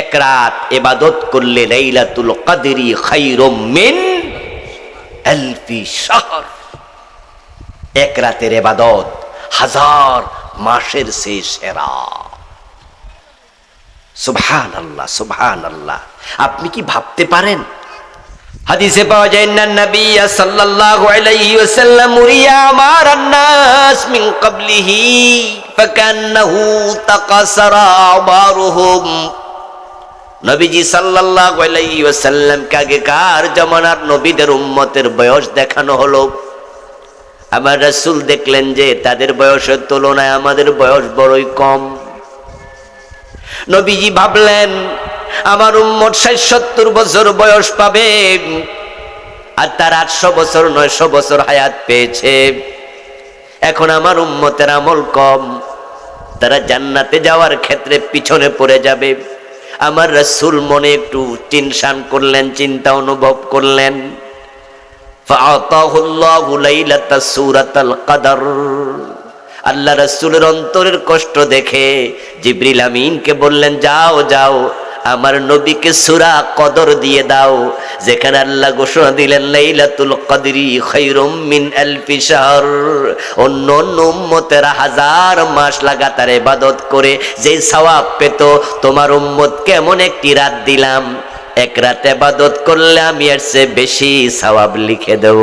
এক রাত ইবাদত করলে লাইলাতুল কদরি খায়রুম মিন আলফি শাহর। এক রাতের ইবাদত হাজার মাসের চেয়ে সেরা। সুবহানাল্লাহ, সুবহানাল্লাহ। আপনি কি ভাবতে পারেন? হাদিসে পাওয়া যায় না, নবী সাল্লাল্লাহু আলাইহি ওয়াসাল্লাম উরিয়া মারান নাস মিন ক্বাবলিহি ফাকান্নাহু তাকাসারা আবারুহুম। নবীজি সাল্লাল্লাহু আলাইহি ওয়াসাল্লাম আগেকার জামানার নবীদের উম্মতের বয়স দেখানো হলো। আমার রাসূল দেখলেন যে তাদের বয়সের তুলনায় আমাদের বয়স বড়ই কম। নবীজি ভাবলেন আমার উম্মত ৬০-৭০ বছর বয়স পাবে, আর তার ৮০০ বছর ৯০০ বছর হায়াত পেয়েছে। এখন আমার উম্মতের আমল কম, তারা জান্নাতে যাওয়ার ক্ষেত্রে পিছনে পড়ে যাবে। আমার রাসূল মনে একটু টেনশন করলেন, চিন্তা অনুভব করলেন। ফাআতাহুল্লাহু লাইলাতাস সূরাতাল কদর। আল্লাহ রাসূলের অন্তরের কষ্ট দেখে জিবরিল আমিনকে বললেন, যাও যাও আমার নবীকে সূরা কদর দিয়ে দাও, যেখানে আল্লাহ ঘোষণা দিলেন লাইলাতুল কদরি খায়রুম মিন আলফি শাহর। অন্য অন্য উম্মতেরা হাজার মাস লাগাতার ইবাদত করে যে সওয়াব পেত, তোমার উম্মতকে এমন একটি রাত দিলাম, এক রাত ইবাদত করলে আমি এর চেয়ে বেশি সওয়াব লিখে দেব।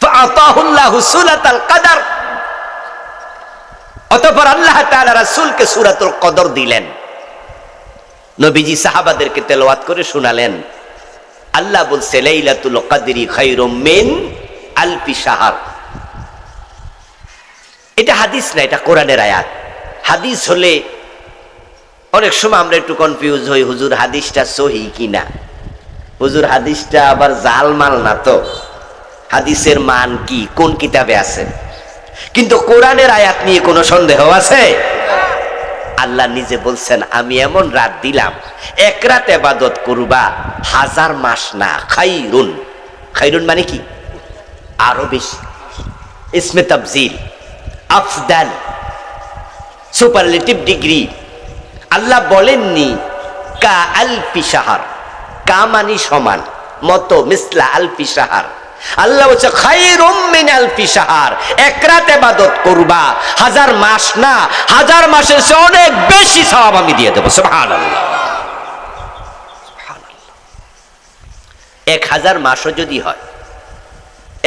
ফাআতাহুল্লাহু সূরাতাল কদর। অতঃপর আল্লাহ তাআলা রাসূলকে সূরাতুল কদর দিলেন। নবীজি সাহাবাদেরকে তেলাওয়াত করে শোনালেন। আল্লাহ বলছে লাইলাতুল কদরি খায়রুম মিন আলফি শাহর। এটা হাদিস না, এটা কোরআনের আয়াত। হাদিস হলে অনেক সময় আমরা একটু কনফিউজ হই, হুজুর হাদিসটা সহিহ কিনা, হুজুর হাদিসটা আবার জালমাল না তো, হাদিসের মান কি, কোন কিতাবে আছে। কিন্তু কোরআনের আয়াত নিয়ে কোনো সন্দেহ আছে? আল্লাহ নিজে বলছেন আমি এমন রাত দিলাম, এক রাত ইবাদত করবা হাজার মাস না। খায়রুন, খায়রুন মানে কি? আরো বেশি। ইসমে তাফজিল, আফদাল, সুপারলেটিভ ডিগ্রি। আল্লাহ বলেননি কা আলফি শাহর, কা মানে সমান, মতো, মিসলা আলফি শাহর। আল্লাহ বলছে খায়রুম মিন আলফি শাহর, এক রাত ইবাদত করবা হাজার মাস না, হাজার মাসের চেয়ে অনেক বেশি সওয়াব আমি দিয়ে দেব। সুবহানাল্লাহ, সুবহানাল্লাহ। ১০০০ মাসও যদি হয়,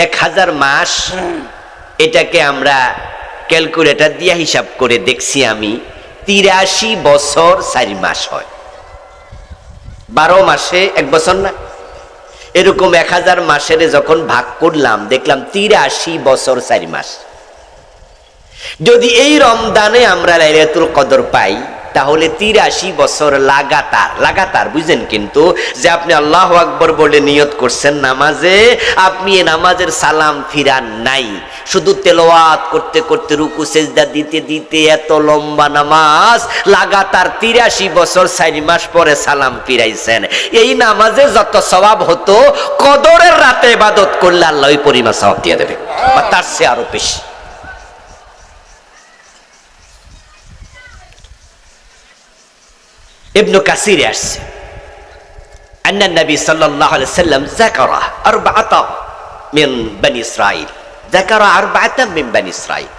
১০০০ মাস, এটাকে আমরা ক্যালকুলেটর দিয়ে হিসাব করে দেখছি আমি, ৮৩ বছর ৪ মাস হয়। ১২ মাসে ১ বছর না? এরকম ১০০০ মাসের যখন ভাগ করলাম দেখলাম ৮৩ বছর ৪ মাস। যদি এই রমজানে আমরা লাইলাতুল কদর পাই তাহলে ৮৩ বছর লাগাতার, লাগাতার বুঝেন কিন্তু, যে আপনি আল্লাহু আকবার বলে নিয়ত করছেন নামাজে, আপনি এই নামাজের সালাম ফিরান নাই, শুধু তেলাওয়াত করতে করতে রুকু সেজদা দিতে দিতে এত লম্বা নামাজ লাগাতার ৮৩ বছর ৪ মাস পরে সালাম ফিরাইছেন। এই নামাজে যত সওয়াব হতো কদরের রাতে ইবাদত করলে আল্লাহ ওই পরিমাণ সওয়াব দিয়ে দেবে, বা তার চেয়ে আরো বেশি। ইবনে কাসিরে আসছে আন্না নবী সাল্লাল্লাহু আলাইহি সাল্লাম যাকারা আরবাআতা মিন বনি ইসরাঈল, যাকারা আরবাআতা মিন বনি ইসরাঈল।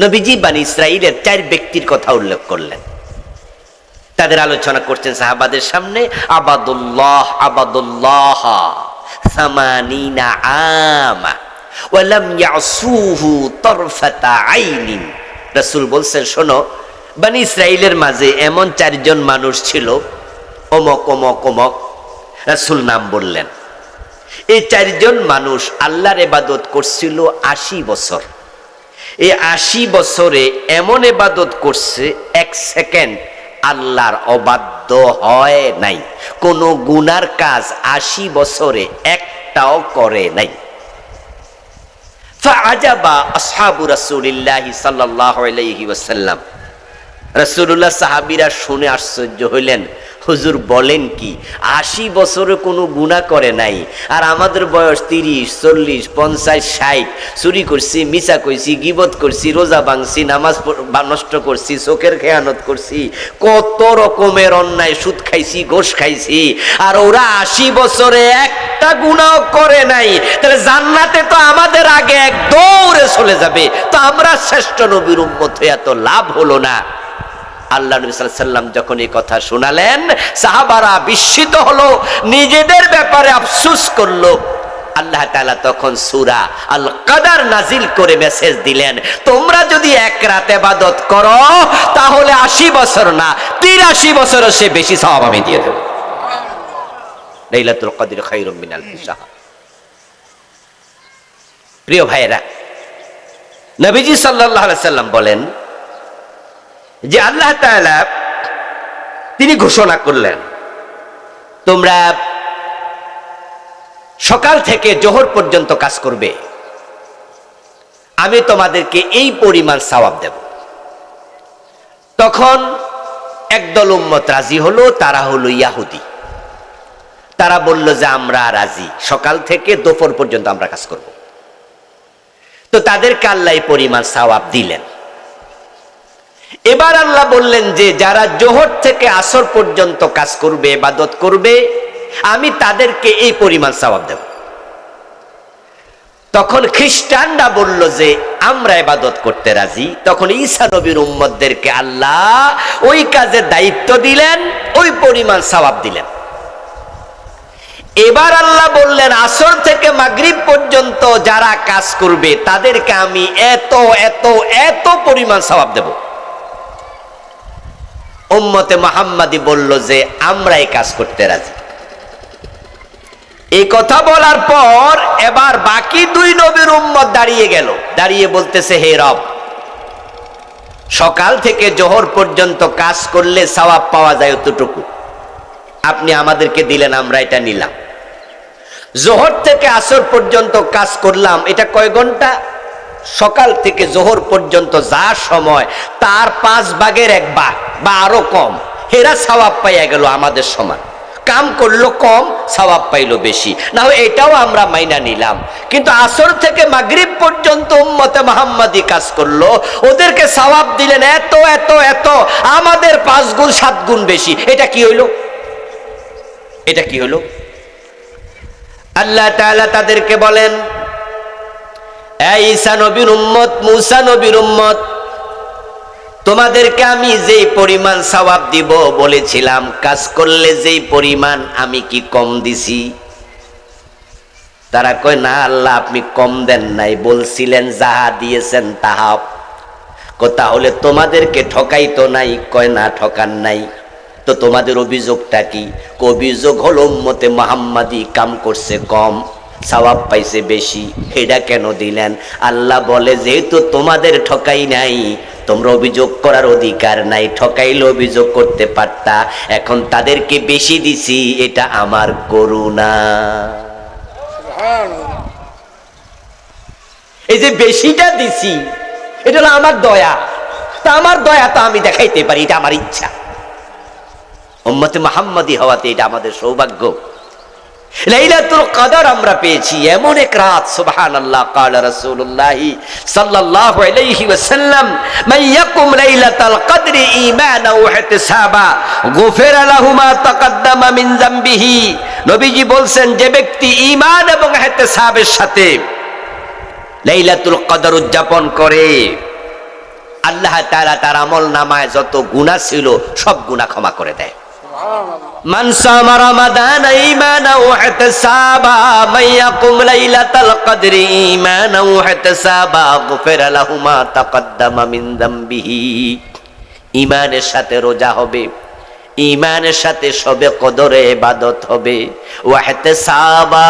নবীজি বনি ইসরাঈলের ৪ ব্যক্তির কথা উল্লেখ করলেন, তাদের আলোচনা করছেন সাহাবাদের সামনে। আবাদুল্লাহ, আবাদুল্লাহ ৮০ আমা ওয়া লাম ইয়াসুহু তারফাতা আইনিন। রাসূল বলছেন শোনো, বনি ইসরাঈলের মাঝে এমন ৪ জন মানুষ ছিল, অমক অমক অমক, রাসূল নাম বললেন। এই ৪ জন মানুষ আল্লাহর ইবাদত করছিল ৮০ বছর। এই ৮০ বছরে এমন ইবাদত করছে ১ সেকেন্ড আল্লাহর অবাধ্য হয় নাই, কোন গুনার কাজ ৮০ বছরে একটাও করে নাই। ফাআজাবা আসহাবু রাসূলিল্লাহি সাল্লাল্লাহু আলাইহি ওয়াসাল্লাম। রাসূলুল্লাহ সাহাবীরা শুনে আশ্চর্য হইলেন, হুজুর বলেন কি, 80 বছরে কোনো গুনাহ করে নাই, আর আমাদের বয়স 30, 40, 50, 60, চুরি করছি, মিছা কইছি, গীবত করছি, রোজা ভাঙছি, নামাজ নষ্ট করছি, চোখের খেয়ানত করছি, কত রকমের অন্যায়, সুদ খাইছি, ঘোষ খাইছি, আর ওরা 80 বছরে একটা গুনাহ করে নাই। তাহলে জান্নাতে তো আমাদের আগে এক দৌড়ে চলে যাবে, তো আমরা শ্রেষ্ঠ নবীর উম্মত হয়ে এত লাভ হলো না? আল্লাহ নবী সাল্লাল্লাহু আলাইহি ওয়াসাল্লাম যখন এই কথা শোনালেন, সাহাবারা বিস্মিত হলো, নিজেদের ব্যাপারে আফসোস করলো। আল্লাহ তাআলা তখন সূরা আল কদর নাজিল করে মেসেজ দিলেন, তোমরা যদি এক রাত ইবাদত করো তাহলে 80 বছর না 83 বছরের সে বেশি সওয়াব আমি দিয়ে দেব। লাইলাতুল কদর খায়রুম মিন আলফি শাহর। প্রিয় ভাইরা, নবীজি সাল্লাল্লাহু আলাইহি ওয়াসাল্লাম বলেন যে আল্লাহ তাআলা তিনি ঘোষণা করলেন, তোমরা সকাল থেকে জোহর পর্যন্ত কাজ করবে, আমি তোমাদেরকে এই পরিমাণ সওয়াব দেব। তখন একদল উম্মত রাজি হলো, তারা হলো ইহুদি। তারা বলল যে আমরা রাজি, সকাল থেকে দুপুর পর্যন্ত আমরা কাজ করব। তো তাদেরকে আল্লাহ এই পরিমাণ সওয়াব দিলেন। এবার আল্লাহ বললেন যে যারা জোহর থেকে আসর পর্যন্ত কাজ করবে, ইবাদত করবে, আমি তাদেরকে এই পরিমাণ সওয়াব দেব। তখন খ্রিস্টানরা বলল যে আমরা ইবাদত করতে রাজি। তখন ঈসা নবীর উম্মতদেরকে আল্লাহ ওই কাজের দায়িত্ব দিলেন, ওই পরিমাণ সওয়াব দিলেন। এবার আল্লাহ বললেন আসর থেকে মাগরিব পর্যন্ত যারা কাজ করবে তাদেরকে আমি এত এত এত পরিমাণ সওয়াব দেব। উম্মতে মুহাম্মাদি বলল যে আমরা এই কাজ করতে রাজি। এই কথা বলার পর এবার বাকি দুই নবীর উম্মত দাঁড়িয়ে গেল, দাঁড়িয়ে বলতেছে, হে রব, সকাল থেকে জোহর পর্যন্ত কাজ করলে সওয়াব পাওয়া যায় অতটুকু, আপনি আমাদেরকে দিলেন, আমরা এটা নিলাম। জোহর থেকে আসর পর্যন্ত কাজ করলাম, এটা কয় ঘন্টা? সকাল থেকে জোহর পর্যন্ত যা সময় তার 5 ভাগের 1 ভাগ বা আরো কম, হেরা সওয়াব পাইয়া গেল আমাদের সমান। কাম করলো কম, সওয়াব পাইলো বেশি, না হয় এটাও আমরা মাইনা নিলাম। কিন্তু আসর থেকে মাগরিব পর্যন্ত উম্মতে মুহাম্মাদি কাজ করলো, ওদেরকে সওয়াব দিলেন এত এত এত, আমাদের 5 গুণ 7 গুণ বেশি। এটা কি হইল? এটা কি হলো? আল্লাহ তাআলা তাদেরকে বলেন, এই ঈসা নবীর উম্মত, মুসা নবীর উম্মত, তোমাদেরকে আমি যেই পরিমাণ সওয়াব দিব বলেছিলাম, কাজ করলে যেই পরিমাণ, আমি কি কম দিছি? তারা কয়, না আল্লাহ আপনি কম দেন নাই, বলছিলেন যাহা দিয়েছেন তাহা। তাহলে তোমাদেরকে ঠকাইতো নাই? কয় না, ঠকান নাই। তো তোমাদের অভিযোগটা কি? অভিযোগ হলো উম্মতে মুহাম্মাদি কাম করছে কম, সওয়াব পাইছে বেশি, এটা কেন দিলেন? আল্লাহ বলে, যেহেতু তোমাদের ঠকাই নাই, তোমরা অভিযোগ করার অধিকার নাই, ঠকাইলে অভিযোগ করতে পারতা, এখন তাদেরকে বেশি দিছি, এটা আমার করুণা। এই যে বেশিটা দিছি, এটা হলো আমার দয়া। তা আমার দয়া তো আমি দেখাইতে পারি, এটা আমার ইচ্ছা। উম্মতে মুহাম্মাদি হওয়াতে এটা আমাদের সৌভাগ্য। লাইলাতুল কদর আমরা পেয়েছি, এমন এক রাত। সুবহানাল্লাহ, ক্বালা রাসূলুল্লাহ সাল্লাল্লাহু আলাইহি ওয়াসাল্লাম, মান ইয়াকুম লাইলাতাল কদরি ঈমানান ওয়া ইহতিসাবা গুফিরা লাহু মা তাকাদ্দামা মিন যামবিহি। নবীজি বলছেন, যে ব্যক্তি ঈমান এবং ইহতিসাবের সাথে লাইলাতুল কদর উদযাপন করে, আল্লাহ তাআলা তার আমলনামায় যত গুনাহ ছিল সব গুনাহ ক্ষমা করে দেয়। মান সামা রমাদান ঈমানান ওয়া ইহতিসাবা মান ইয়াকুম লাইলাতাল কদরি ঈমানান ওয়া ইহতিসাবা গুফিরা লাহু মা তাকাদ্দামা মিন যামবিহি। ঈমানের সাথে রোজা হবে, ঈমানের সাথে শবে কদরে ইবাদত হবে। ওয়া ইহতিসাবা,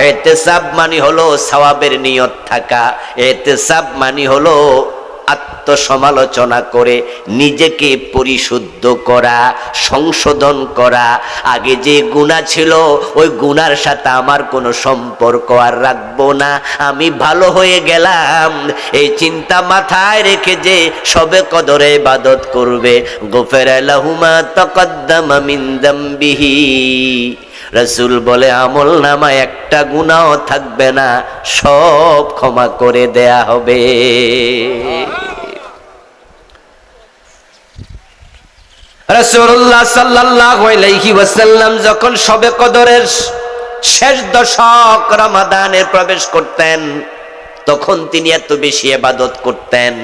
ইহতিসাব মানে হলো সওয়াবের নিয়ত থাকা, ইহতিসাব মানে হলো আত্মসমালোচনা করে নিজেকে পরিশুদ্ধ করা, সংশোধন করা। আগে যে গুনাহ ছিল ওই গুনার সাথে আমার কোনো সম্পর্ক আর রাখবো না, আমি ভালো হয়ে গেলাম। এই চিন্তা মাথায় রেখে যে সবে কদরে ইবাদত করবে, গুফিরা লাহু মা তাকাদ্দামা মিন যামবিহি, রাসূল বলে আমল নামায় একটা গুনাহও থাকবে না, সব ক্ষমা করে দেয়া হবে। রাসূলুল্লাহ সাল্লাল্লাহু আলাইহি ওয়াসাল্লাম যখন শবে কদরের শেষ দশক রমাদানে প্রবেশ করতেন, তখন তিনি এত বেশি ইবাদত করতেন।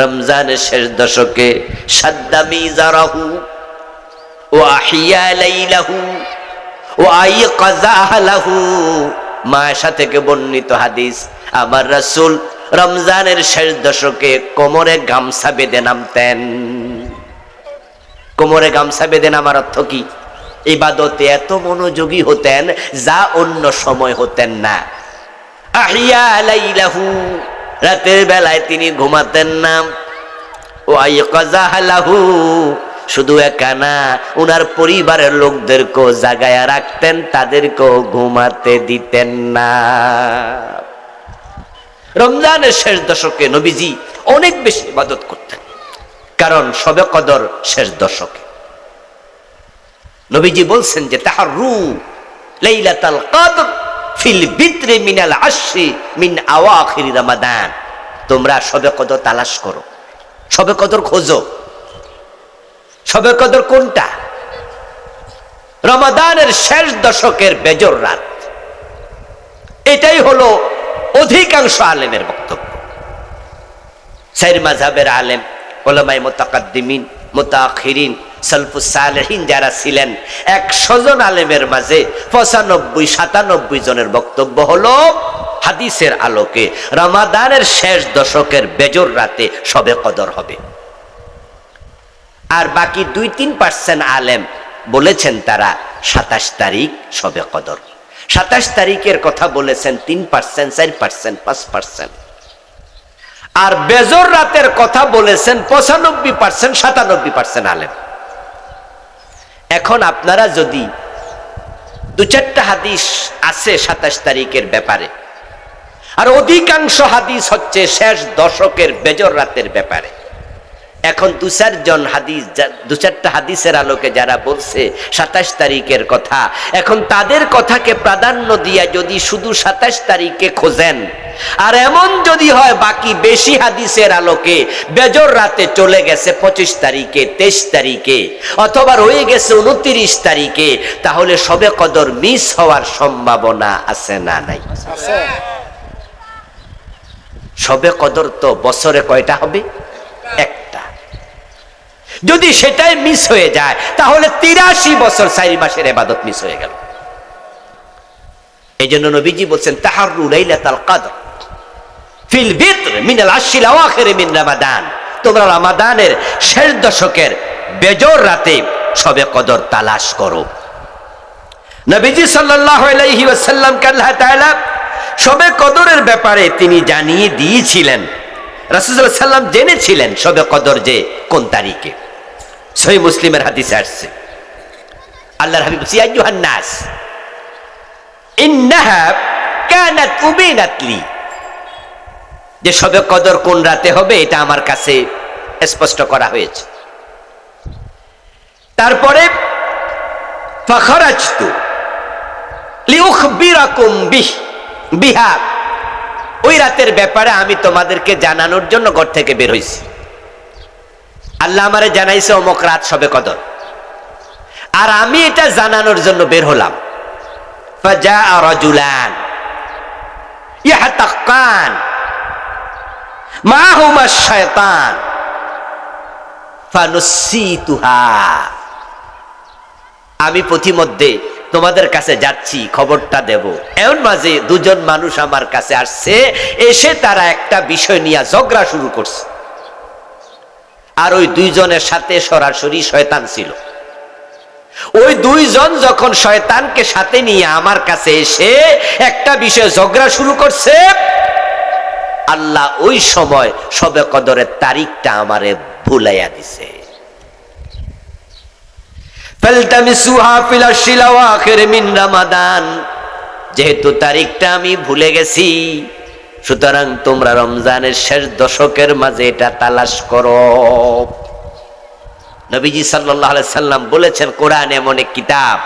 রমজানের শেষ দশকে শাদ্দা মিজারাহু ওয়া আহিয়া লাইলাহু ওয়া আইকাযা আহলাহু। মায়েশা থেকে বর্ণিত হাদিস, আমার রাসূল রমজানের শেষ দশকে কোমরে গামছা বেঁধে নামতেন। কোমরে গামছা বেঁধে নামার অর্থ কি? ইবাদতে এত মনোযোগী হতেন যা অন্য সময় হতেন না। আহিয়া লাইলাহু, রাতের বেলায় তিনি ঘুমাতেন না। ও আইকাযা আহলাহু, শুধু একা না, উনার পরিবারের লোকদেরকেও জাগায়া রাখতেন, তাদেরকেও ঘুমাতে দিতেন না। রমজানের শেষ দশকে নবীজি অনেক বেশি ইবাদত করতেন, কারণ শবে কদর শেষ দশকে। নবীজি বলছেন যে তাহাররু লাইলাতুল কদর ফিল বিত্রি মিনাল আশরি মিন আওয়াখির রমাদান, তোমরা শবে কদর তালাশ করো, শবে কদর খোঁজো। শবে কদর কোনটা? রমাদানের শেষ দশকের বেজর রাত। এটাই হলো অধিকাংশ আলেমের বক্তব্য। চার মাযহাবের আলেম, উলামায়ে মুতাকাদ্দিমিন, মুতাআখিরিন, সালফুস সালেহিন যারা ছিলেন, 100 জন আলেমের মাঝে 95-97 জনের বক্তব্য হলো হাদিসের আলোকে রমাদানের শেষ দশকের বেজর রাতে শবে কদর হবে। আর বাকি 2-3% আলেম বলেছেন তারা 27 তারিখ শবে কদর। 27 তারিখের কথা বলেছেন 3%, 4%, 5%। আর বেজর রাতের কথা বলেছেন 95%, 97% আলেম। এখন আপনারা যদি 2-4টা হাদিস আছে 27 তারিখের ব্যাপারে, আর অধিকাংশ হাদিস হচ্ছে শেষ দশকের বেজর রাতের ব্যাপারে। এখন 2-4টা হাদিসের আলোকে যারা বলছে 27 তারিখের কথা, এখন তাদের কথাকে প্রাধান্য দিয়া যদি শুধু 27 তারিখে খোঁজেন, আর এমন যদি হয় বাকি বেশি হাদিসের আলোকে বেজর রাতে চলে গেছে 25 তারিখে, 23 তারিখে, অথবা রয়ে গেছে 29 তারিখে, তাহলে শবে কদর মিস হওয়ার সম্ভাবনা আছে না নাই? শবে কদর তো বছরে কয়টা হবে? একটা। যদি সেটাই মিস হয়ে যায় তাহলে 83 বছর 4 মাসের ইবাদত মিস হয়ে গেল। এই জন্য নবীজি বলছেন তাহাররু লাইলাতুল কদর ফিল বিত্র মিনাল আশরিল আওয়াখির মিন রমাদান, তোমরা রমাদানের শেষ দশকের বেজর রাতে শবে কদর তালাশ করো। নবীজি সাল্লাল্লাহু আলাইহি ওয়াসাল্লামকে আল্লাহ তাআলা শবে কদরের ব্যাপারে তিনি জানিয়ে দিয়েছিলেন। রাসূল সাল্লাল্লাহু আলাইহি ওয়াসাল্লাম জেনেছিলেন শবে কদর যে কোন তারিখে। সহিহ মুসলিমের হাদিসে আসছে, আল্লাহর হাবিব বলেছেন, আইয়ুহান নাস ইন্নাহা কানাত উবিনাত লি, যে শবে কদর কোন রাতে হবে এটা আমার কাছে স্পষ্ট করা হয়েছে। তারপরে ফাখরাজতু লিউখবিরাকুম বিহা, ওই রাতের ব্যাপারে আমি তোমাদেরকে জানানোর জন্য ঘর থেকে বের হইছি। আল্লাহ আমারে জানাইছে অমুক রাত শবে কদর, আর আমি এটা জানানোর জন্য বের হলাম। ফাজাআ রাজুলান ইয়াহতাকান মাহুমা শায়তান ফানুসিতুহা, আমি পথিমধ্যে তোমাদের কাছে যাচ্ছি, খবরটা দেব। এমন মাঝে 2 জন মানুষ আমার কাছে আসছে, এসে তারা একটা বিষয় নিয়ে ঝগড়া শুরু করছে। আর ওই 2 জনের সাথে সরাসরি শয়তান ছিল। ওই 2 জন যখন শয়তানকে সাথে নিয়ে আমার কাছে এসে একটা বিষয় ঝগড়া শুরু করছে, আল্লাহ ওই সময় শবে কদরের তারিখটা আমারে ভুলাইয়া দিছে। ফালতামিসুহা ফিল আশরিল আওয়াখির মিন রমাদান, যেহেতু তারিখটা আমি ভুলে গেছি, সুতরাং তোমরা রমজানের শেষ দশকের মাঝে এটা তালাশ করো। নবীজি সাল্লাল্লাহু আলাইহি সাল্লাম বলেছেন, কোরআন এমন এক কিতাব,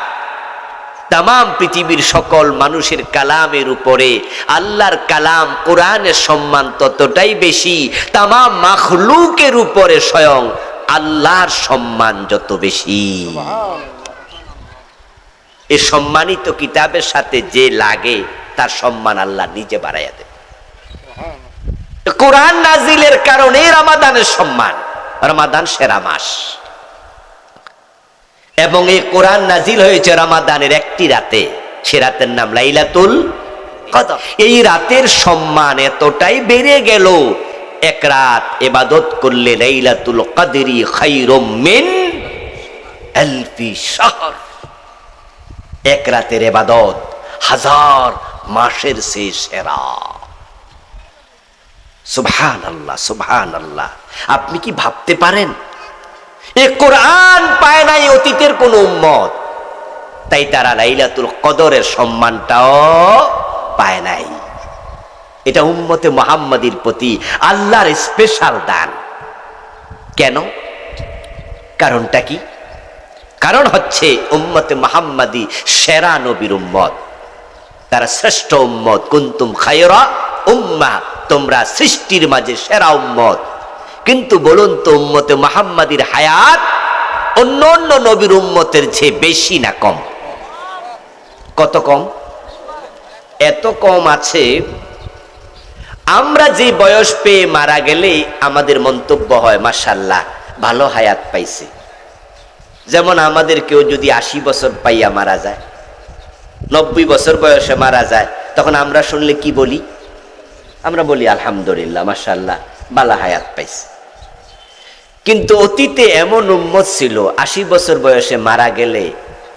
তাম পৃথিবীর সকল মানুষের কালামের উপরে আল্লাহর কালাম কোরআনের সম্মান ততটাই বেশি, তাম মাখলুকের উপরে স্বয়ং আল্লাহর সম্মান যত বেশি। এই সম্মানিত কিতাবের সাথে যে লাগে তার সম্মান আল্লাহ নিজে বাড়াইয়া দেয়। কোরআন নাজিলের কারণে রমাদানের সম্মান, রমাদান সেরা মাস, এবং এই কোরআন নাজিল হয়েছে রমাদানের একটি রাতে, সে রাতের নাম লাইলাতুল কদর। এই রাতের সম্মান এতটাই বেড়ে গেল, এক রাত ইবাদত করলে লাইলাতুল কদরি খায়রুম মিন আলফি শাহর, এক রাতের ইবাদত হাজার মাসের চেয়ে সেরা। সুবহানাল্লাহ, সুবহানাল্লাহ। আপনি কি ভাবতে পারেন এই কোরআন পায় নাই অতীতের কোন উম্মত, তাই তারা লাইলাতুল কদরের সম্মানটাও পায় নাই। এটা উম্মতে মুহাম্মাদীর প্রতি আল্লাহর স্পেশাল দান। কেন? কারণটা কি? কারণ হচ্ছে উম্মতে মুহাম্মাদী সেরা নবীর উম্মত, তারা শ্রেষ্ঠ উম্মত। কুনতুম খায়রা উম্মাহ, তোমরা সৃষ্টির মাঝে সেরা উম্মত। কিন্তু বলুন তো, উম্মতে মুহাম্মাদীর হায়াত অন্য অন্য নবীর উম্মতের চেয়ে বেশি না কম? কত কম? এত কম আছে, আমরা যে বয়স পেয়ে মারা গেলে আমাদের মন্তব্য হয় মাশাআল্লাহ ভালো হায়াত পাইছে। যেমন আমাদের কেউ যদি 80 বছর পাইয়া মারা যায়, 90 বছর বয়সে মারা যায়, তখন আমরা শুনলে কি বলি? আমরা বলি আলহামদুলিল্লাহ, মাশাআল্লাহ ভালো হায়াত পাইছে। কিন্তু অতীতে এমন উম্মত ছিল 80 বছর বয়সে মারা গেলে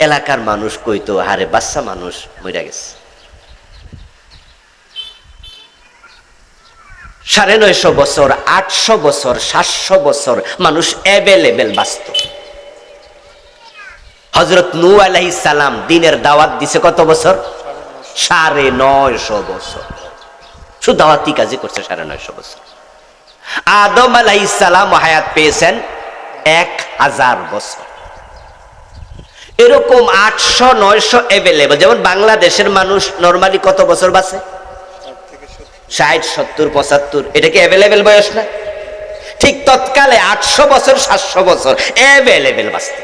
এলাকার মানুষ কইতো, আরে বাচ্চা মানুষ মরে গেছে। 950 বছর, 800 বছর, 700 বছর মানুষ অ্যাভেলেবেল বাঁচত। হযরত নূহ আলাইহিস সালাম দ্বীনের দাওয়াত দিছে কত বছর? 950 বছর। শুধু দাওয়াতি কাজই করছে 950 বছর। আদম আলাইহিস সালাম হায়াত পেয়েছেন 1000 বছর। এরকম 800-900 অ্যাভেলেবল। যেমন বাংলাদেশের মানুষ নরমালি কত বছর বাঁচে? 60, 70, 75। এটা কি অ্যাভেলেবল বয়স না? ঠিক তৎকালে 800 বছর, 700 বছর অ্যাভেলেবল বাঁচত।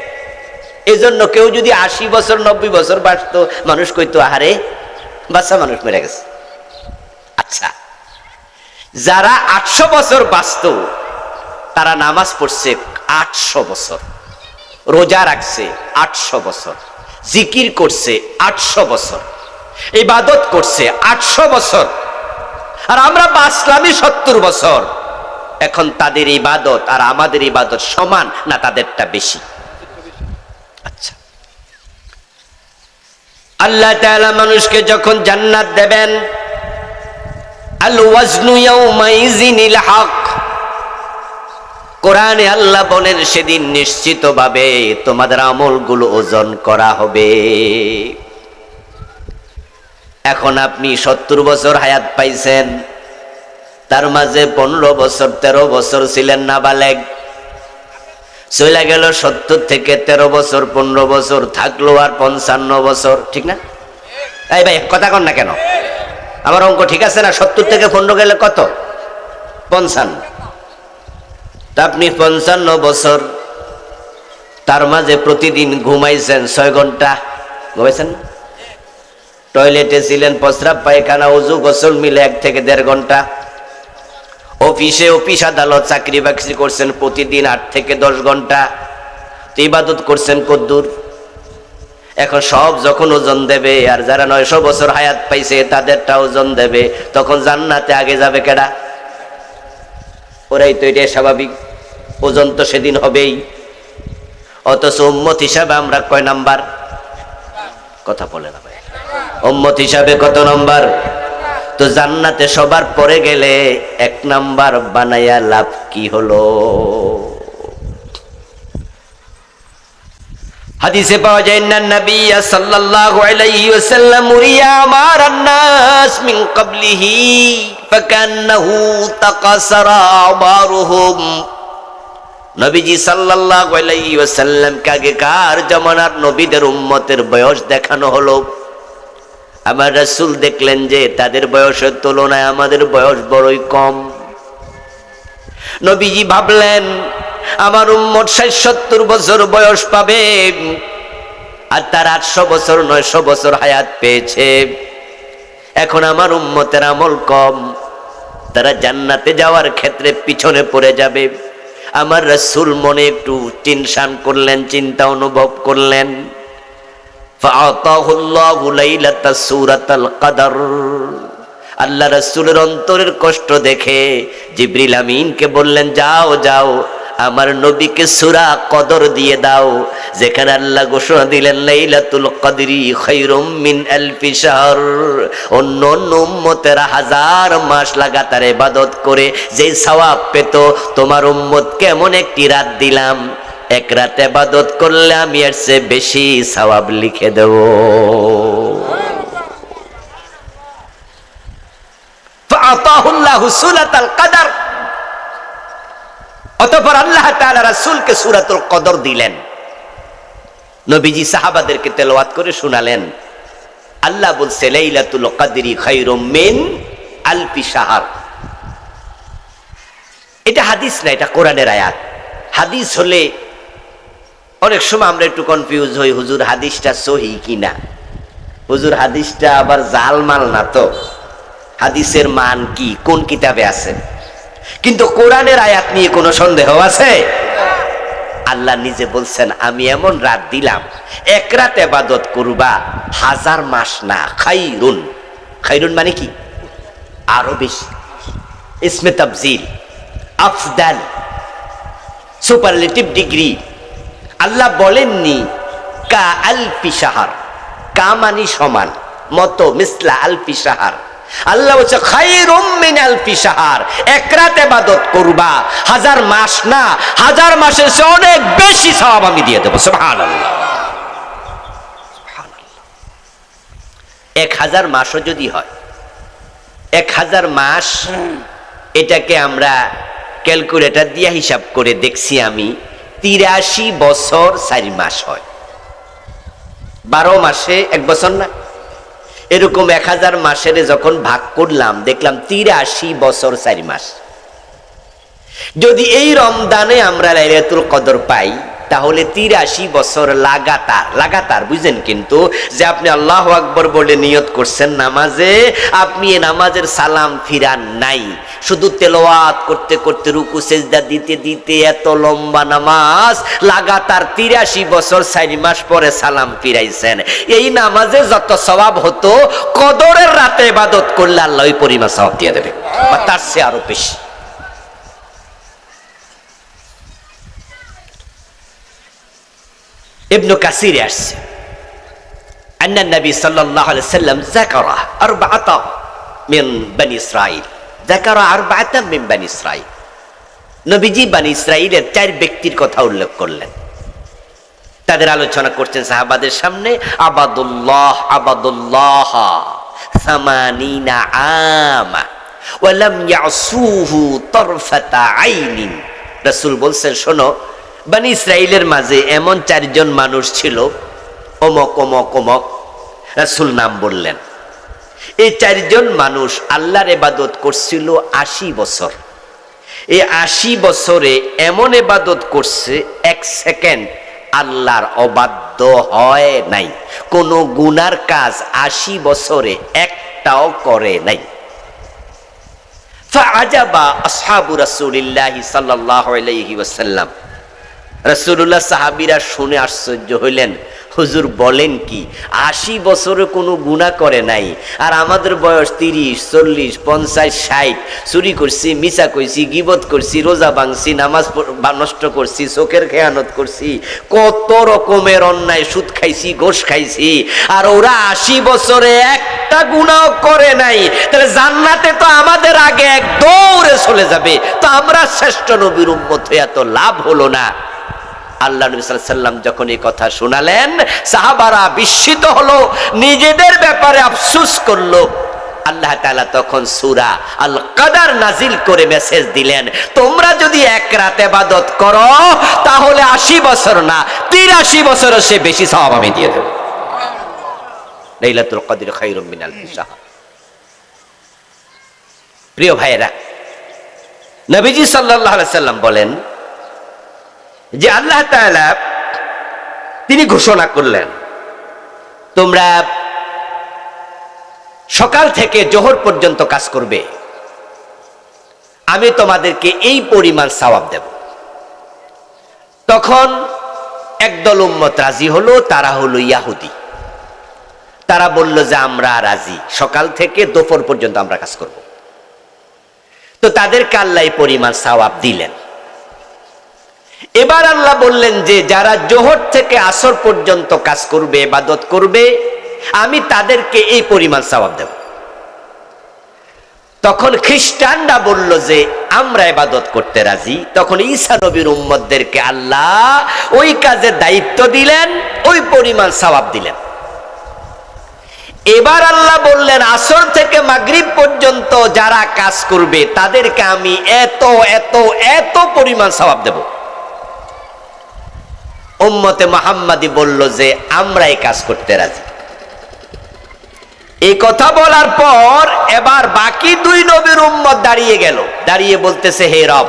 এই জন্য কেউ যদি 80 বছর, 90 বছর বাঁচত, মানুষ কইতো আহারে বাচ্চা মানুষ মরে গেছে। আচ্ছা, যারা 800 বছর বাঁচত তারা নামাজ পড়ছে 800 বছর, রোজা রাখছে 800 বছর, জিকির করছে 800 বছর, ইবাদত করছে 800 বছর, আর আমরা বাঁচলামই 70 বছর। এখন তাদের ইবাদত আর আমাদের ইবাদত সমান না তাদেরটা বেশি? আচ্ছা, আল্লাহ তাআলা মানুষকে যখন জান্নাত দেবেন, আল ওয়াজনু ইয়াউমাইযিনিল হক, কোরআনে আল্লাহ বলেন সেদিন নিশ্চিতভাবে তোমাদের আমলগুলো ওজন করা হবে। এখন আপনি 70 বছর হায়াত পাইছেন, তার মাঝে 15 বছর 13 বছর ছিলেন নাবালেগ, চলে গেল 70 থেকে 13 বছর, 15 বছর থাকলো আর 55 বছর। ঠিক না? এই ভাই কথা কন না কেন? আমার অঙ্ক ঠিক আছে না? 70 থেকে 15 গেলে কত? 55। তা আপনি 55 বছর, তার মাঝে প্রতিদিন ঘুমাইছেন 6 ঘন্টা। ঘুমাইছেন? টয়লেটে ছিলেন, প্রস্রাব পায়খানা ওযু গোসল মিলে 1 থেকে 1.5 ঘন্টা। অফিস আদালত চাকরি বাকরি করছেন প্রতিদিন 8 থেকে 10 ঘন্টা। ইবাদত করছেন কদ্দুর? এখন সব যখন ওজন দেবে, আর যারা 900 বছর হায়াত পাইছে তাদেরটা ওজন দেবে, তখন জান্নাতে আগে যাবে কেডা? ওরাই তো। এটা স্বাভাবিক, ওজন তো সেদিন হবেই। অথচ উম্মত হিসাবে আমরা কয় নাম্বার? কথা বলে না ভাই, উম্মত হিসাবে কত নাম্বার? তো জান্নাতে সবার পরে গেলে 1 নাম্বার বানায়া লাভ কি হলো? হাদিসে পাওয়া যায় না, নবী সাল্লাল্লাহু আলাইহি ওয়াসাল্লাম উরিয়া আমারান নাস মিন ক্বাবলিহি ফাকান্নাহু তাকাসারা আমারুহুম। নবীজি সাল্লাল্লাহু আলাইহি ওয়াসাল্লাম আগেকার জামানার নবীদের উম্মতের বয়স দেখানো হলো। আমার রাসূল দেখলেন যে তাদের বয়সের তুলনায় আমাদের বয়স বড়ই কম। নবীজি ভাবলেন আমার উম্মত 60-70 বছর বয়স পাবে, আর তার 800 বছর 900 বছর হায়াত পেয়েছে। এখন আমার উম্মতের আমল কম, তারা জান্নাতে যাওয়ার ক্ষেত্রে পিছনে পড়ে যাবে। আমার রাসূল মনে একটু টেনশন করলেন, চিন্তা অনুভব করলেন। ফাআতাহুল্লাহু লাইলাতাস সূরাতাল কদর। আল্লাহ রাসূলের অন্তরের কষ্ট দেখে জিবরিল আমিনকে বললেন, যাও যাও আমার নবীকে সূরা কদর দিয়ে দাও, যেখানে আল্লাহ ঘোষণা দিলেন লাইলাতুল কদরি খায়রুম মিন আলফি শাহর। অন্য অন্য উম্মতেরা 1000 মাস লাগাতার ইবাদত করে যে সওয়াব পেত, তোমার উম্মতকে এমন একটি রাত দিলাম, 1 রাত ইবাদত করলে আমি এর চেয়ে বেশি সওয়াব লিখে দেব। ফাআতাহুল্লাহু সূরাতাল কদর। অতঃপর আল্লাহ তাআলা রাসূলকে সূরাতুল কদর দিলেন। নবীজি সাহাবাদেরকে তেলাওয়াত করে শোনালেন। আল্লাহ বলছে লাইলাতুল কদরি খায়রুম মিন আলফি শাহর। এটা হাদিস না, এটা কোরআনের আয়াত। হাদিস হলে অনেক সময় আমরা একটু কনফিউজ হই, হুজুর হাদিসটা সহিহ কিনা, হুজুর হাদিসটা আবার জালমাল না তো, হাদিসের মান কি, কোন কিতাবে আছে? কিন্তু কোরআনের আয়াত নিয়ে কোনো সন্দেহ আছে? আল্লাহ নিজে বলছেন আমি এমন রাত দিলাম, 1 রাত ইবাদত করবা 1000 মাস না। খায়রুন, খায়রুন মানে কি? আরো বেশি। ইসমে তাফজিল, আফদাল, সুপারলেটিভ ডিগ্রি। আল্লাহ বলেননি কা আলফি শাহর, কা মানে সমান, মতো, মিসলা আলফি শাহর। আল্লাহ বলছে খায়রুম মিন আলফি শাহর, 1 রাত ইবাদত করবা 1000 মাস না, 1000 মাসের চেয়ে অনেক বেশি সওয়াব আমি দিয়ে দেব। সুবহানাল্লাহ, সুবহানাল্লাহ। 1000 মাসও যদি হয়, 1000 মাস, এটাকে আমরা ক্যালকুলেটর দিয়ে হিসাব করে দেখছি আমি, 83 বছর 4 মাস হয়। 12 মাসে 1 বছর না? এরকম 1000 মাসের যখন ভাগ করলাম দেখলাম 83 বছর 4 মাস। যদি এই রমজানে আমরা লাইলাতুল কদর পাই, তাহলে 83 বছর লাগাতার, লাগাতার বুঝেন কিন্তু, যে আপনি আল্লাহু আকবার বলে নিয়ত করছেন নামাজে, আপনি এই নামাজের সালাম ফিরান নাই, শুধু তেলাওয়াত করতে করতে রুকু সেজদা দিতে দিতে এত লম্বা নামাজ লাগাতার 83 বছর 4 মাস পরে সালাম ফিরাইছেন। এই নামাজে যত সওয়াব হতো, কদরের রাতে ইবাদত করলে আল্লাহ ওই পরিমাণ সওয়াব দিয়ে দেবে, বা তার চেয়ে আরো বেশি। ইবনে কাসিরে আসছে, আন্না নবী সাল্লাল্লাহু আলাইহি সাল্লাম যাকারা আরবাআতা মিন বনি ইসরাঈল, যাকারা আরবাআতা মিন বনি ইসরাঈল। নবীজি বনি ইসরাঈলের 4 ব্যক্তির কথা উল্লেখ করলেন, তাদের আলোচনা করছেন সাহাবাদের সামনে। আবাদুল্লাহ, আবাদুল্লাহ 80 আমা ওয়া লাম ইয়াসুহু তারফাতা আইনিন। রাসূল বলছেন, শোনো, বনি ইসরাইলের মাঝে এমন 4 জন মানুষ ছিল, অমক অমক অমক, রাসূল নাম বললেন। এই 4 জন মানুষ আল্লাহর ইবাদত করছিল 80 বছর। এই 80 বছরে এমন ইবাদত করছে 1 সেকেন্ড আল্লাহর অবাধ্য হয় নাই, কোন গুনার কাজ 80 বছরে একটাও করে নাই। ফাআজাবা আসহাবু রাসূলিল্লাহি সাল্লাল্লাহু আলাইহি ওয়াসাল্লাম। রাসূলুল্লাহ সাহাবীরা শুনে আশ্চর্য হইলেন, হুজুর বলেন কি, 80 বছরে কোনো গুনাহ করে নাই, আর আমাদের বয়স 30, 40, 50, 60, চুরি করছি, মিছা কইছি, গীবত করছি, রোজা ভাঙছি, নামাজ নষ্ট করছি, চোখের খেয়ানত করছি, কত রকমের অন্যায়, সুদ খাইছি, ঘোষ খাইছি, আর ওরা 80 বছরে একটা গুনাহ করে নাই, তাহলে জান্নাতে তো আমাদের আগে এক দৌড়ে চলে যাবে, তো আমরা শ্রেষ্ঠ নবীর উম্মত হয়ে এত লাভ হলো না। আল্লাহ নবী সাল্লাল্লাহু আলাইহি ওয়াসাল্লাম যখন এই কথা শোনালেন, সাহাবারা বিস্মিত হলো, নিজেদের ব্যাপারে আফসোস করলো। আল্লাহ তাআলা তখন সূরা আল কদর নাজিল করে মেসেজ দিলেন, তোমরা যদি এক রাত ইবাদত করো তাহলে 80 বছর না 83 বছরের সে বেশি সওয়াব আমি দিয়ে দেব। লাইলাতুল কদর খায়রুম মিন আলফি শাহর। প্রিয় ভাইয়েরা, নবীজি সাল্লাল্লাহু আলাইহি ওয়াসাল্লাম বলেন যে আল্লাহ তাআলা তিনি ঘোষণা করলেন, তোমরা সকাল থেকে জোহর পর্যন্ত কাজ করবে, আমি তোমাদেরকে এই পরিমাণ সওয়াব দেব। তখন একদল উম্মত রাজি হলো, তারা হলো ইহুদি। তারা বলল যে আমরা রাজি, সকাল থেকে দুপুর পর্যন্ত আমরা কাজ করব। তো তাদেরকে আল্লাহ এই পরিমাণ সওয়াব দিলেন। এবার আল্লাহ বললেন যে যারা জোহর থেকে আসর পর্যন্ত কাজ করবে, ইবাদত করবে, আমি তাদেরকে এই পরিমাণ সওয়াব দেব। তখন খ্রিস্টানরা বলল যে আমরা ইবাদত করতে রাজি। তখন ঈসা নবীর উম্মতদেরকে আল্লাহ ওই কাজের দায়িত্ব দিলেন, ওই পরিমাণ সওয়াব দিলেন। এবার আল্লাহ বললেন আসর থেকে মাগরিব পর্যন্ত যারা কাজ করবে তাদেরকে আমি এত এত এত পরিমাণ সওয়াব দেব। উম্মতে মুহাম্মাদি বলল যে আমরা এই কাজ করতে রাজি। এই কথা বলার পর এবার বাকি দুই নবীর উম্মত দাঁড়িয়ে গেল, দাঁড়িয়ে বলতেছে, হে রব,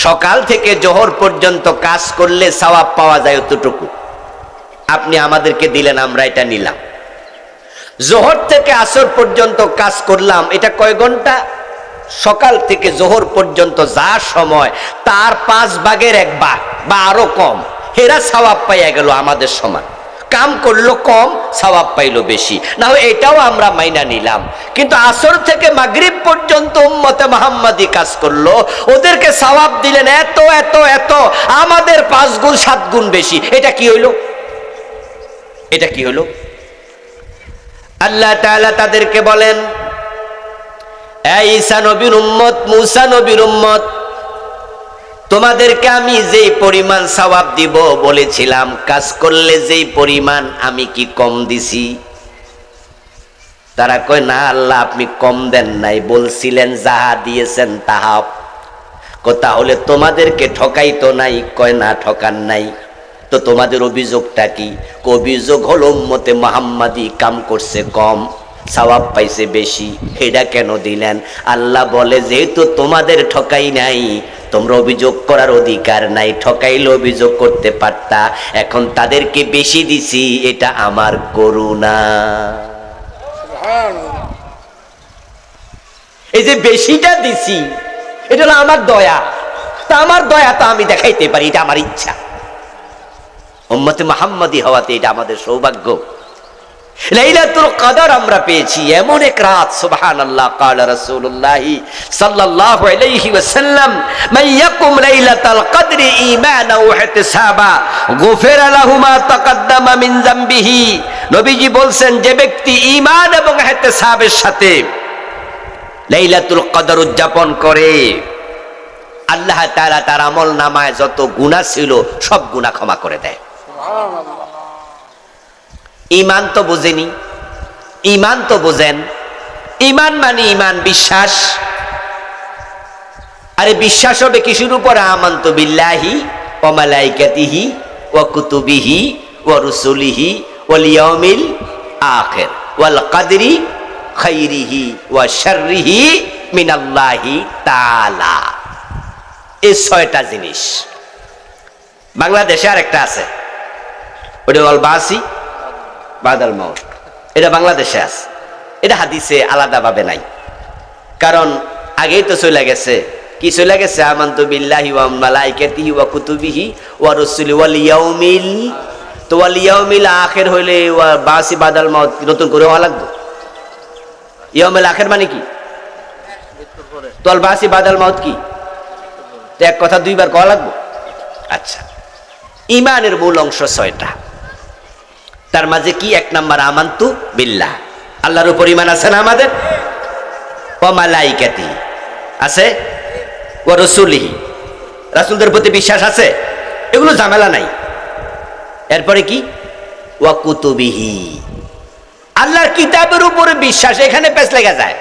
সকাল থেকে জোহর পর্যন্ত কাজ করলে সওয়াব পাওয়া যায় অতটুকু, আপনি আমাদেরকে দিলেন, আমরা এটা নিলাম। জোহর থেকে আসর পর্যন্ত কাজ করলাম, এটা কয় ঘন্টা? সকাল থেকে জোহর পর্যন্ত যা সময় তার 5 ভাগের 1 ভাগ বা আরো কম, হেরা সওয়াব পাইয়া গেল আমাদের সমান। কাম করলো কম, সওয়াব পাইলো বেশি, না হয় এটাও আমরা মাইনা নিলাম। কিন্তু আসর থেকে মাগরিব পর্যন্ত উম্মতে মুহাম্মাদি কাজ করলো, ওদেরকে সওয়াব দিলেন এত এত এত, আমাদের 5 গুণ 7 গুণ বেশি। এটা কি হইল? এটা কি হলো? আল্লাহ তাআলা তাদেরকে বলেন, এই ঈসা নবীর উম্মত, মুসা নবীর উম্মত, তোমাদেরকে আমি যেই পরিমাণ সওয়াব দিব বলেছিলাম, কাজ করলে যেই পরিমাণ, আমি কি কম দিছি? তারা কয়, না আল্লাহ আপনি কম দেন নাই, বলছিলেন যাহা দিয়েছেন তাহা। তাহলে তোমাদেরকে ঠকাইতো নাই? কয় না, ঠকান নাই। তো তোমাদের অভিযোগটা কি? অভিযোগ হলো উম্মতে মুহাম্মাদি কাম করছে কম, সওয়াব পাইছে বেশি, এটা কেন দিলেন? আল্লাহ বলে, যেহেতু তোমাদের ঠকাই নাই, তোমরা অভিযোগ করার অধিকার নাই, ঠকাইলে অভিযোগ করতে পারতা, এখন তাদেরকে বেশি দিছি, এটা আমার করুণা। এই যে বেশিটা দিছি, এটা হলো আমার দয়া। তা আমার দয়া তো আমি দেখাইতে পারি, এটা আমার ইচ্ছা। উম্মতে মুহাম্মাদি হওয়াতে এটা আমাদের সৌভাগ্য। লাইলাতুল কদর আমরা পেয়েছি, এমন এক রাত, সুবহানাল্লাহ। ক্বালা রাসূলুল্লাহ সাল্লাল্লাহু আলাইহি ওয়াসাল্লাম, মান ইয়াকুম লাইলাতাল কদরি ঈমানান ওয়া ইহতিসাবা গুফিরা লাহু মা তাকাদ্দামা মিন যামবিহি। নবীজি বলছেন, যে ব্যক্তি ঈমান এবং ইহতিসাবের সাথে লাইলাতুল কদর উদযাপন করে, আল্লাহ তাআলা তার আমলনামায় যত গুনাহ ছিল সব গুনাহ ক্ষমা করে দেয়। সুবহানাল্লাহ। ঈমান তো বুঝেনি, ঈমান তো বুঝেন। ঈমান মানে ঈমান, বিশ্বাস। আরে বিশ্বাস হবে কিসের উপর? আমানতু বিল্লাহি ওয়া মালাইকাতিহি ওয়া কুতুবিহি ওয়া রুসুলিহি ওয়াল ইয়াউমিল আখির ওয়াল কদরি খাইরিহি ওয়া শাররিহি মিনাল্লাহি তাআলা। এই 6টা জিনিস। বাংলাদেশে আরেকটা আছে, ওটা ওয়াল বাসি বাদাল মাউত, এটা বাংলাদেশে আছে, এটা হাদিসে আলাদাভাবে নাই। কারণ আগেই তো চলে গেছে। কি চলে গেছে? আমানতু বিল্লাহি ওয়া মালাইকাতিহি ওয়া কুতুবিহি ওয়া রুসুলিহি ওয়াল ইয়াউমিল। তো ওয়াল ইয়াউমিল আখির হইলে ওয়া বাসি বাদাল মাউত নতুন করে হওয়া লাগবে। ইয়াউমিল আখির মানে কি? তো ওয়াল বাসি বাদাল মাউত কি? তো এক কথা 2 বার কওয়া লাগবে। আচ্ছা, ঈমানের মূল অংশ 6টা। তার মাঝে কি? এক নাম্বার আমান্তু বিল্লাহ, আল্লাহর উপর ঈমান আছে না আমাদের? ওয়া মালাইকাতি আছে, ওয়া রাসূলিহি, রাসূলদের প্রতি বিশ্বাস আছে, এগুলো ঝামেলা নাই। এরপরে কি? ওয়া কুতুবিহি, আল্লাহর কিতাবের উপরে বিশ্বাস। এখানে পেছ লাগা যায়,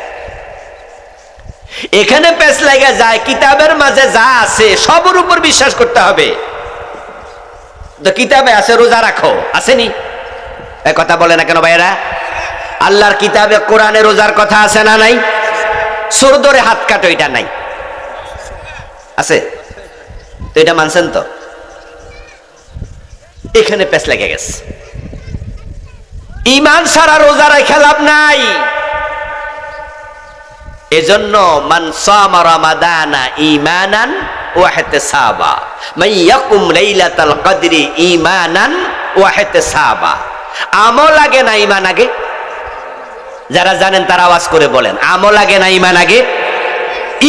এখানে পেছ লাগা যায়। কিতাবের মাঝে যা আছে সবের উপর বিশ্বাস করতে হবে। তো কিতাবে আছে রোজা রাখো, আসেনি? এই কথা বলে না কেন ভাইয়েরা? আল্লাহর কিতাবে কোরআনে রোজার কথা আছে না নাই? সূর ধরে হাত কাটো, এটা নাই, আছে তো? এটা মানছেন তো? এখানে পেছ লেগে গেছে। ঈমান ছাড়া রোজা রাখা লাভ নাই। এজন্য মান সামা রমাদানা ঈমানান ওয়া ইহতিসাবা মান ইয়াকুম লাইলাতাল কদরি ঈমানান ওয়া ইহতিসাবা। আমল আগে না ঈমান আগে? যারা জানেন তারা আওয়াজ করে বলেন, আমল আগে না ঈমান আগে?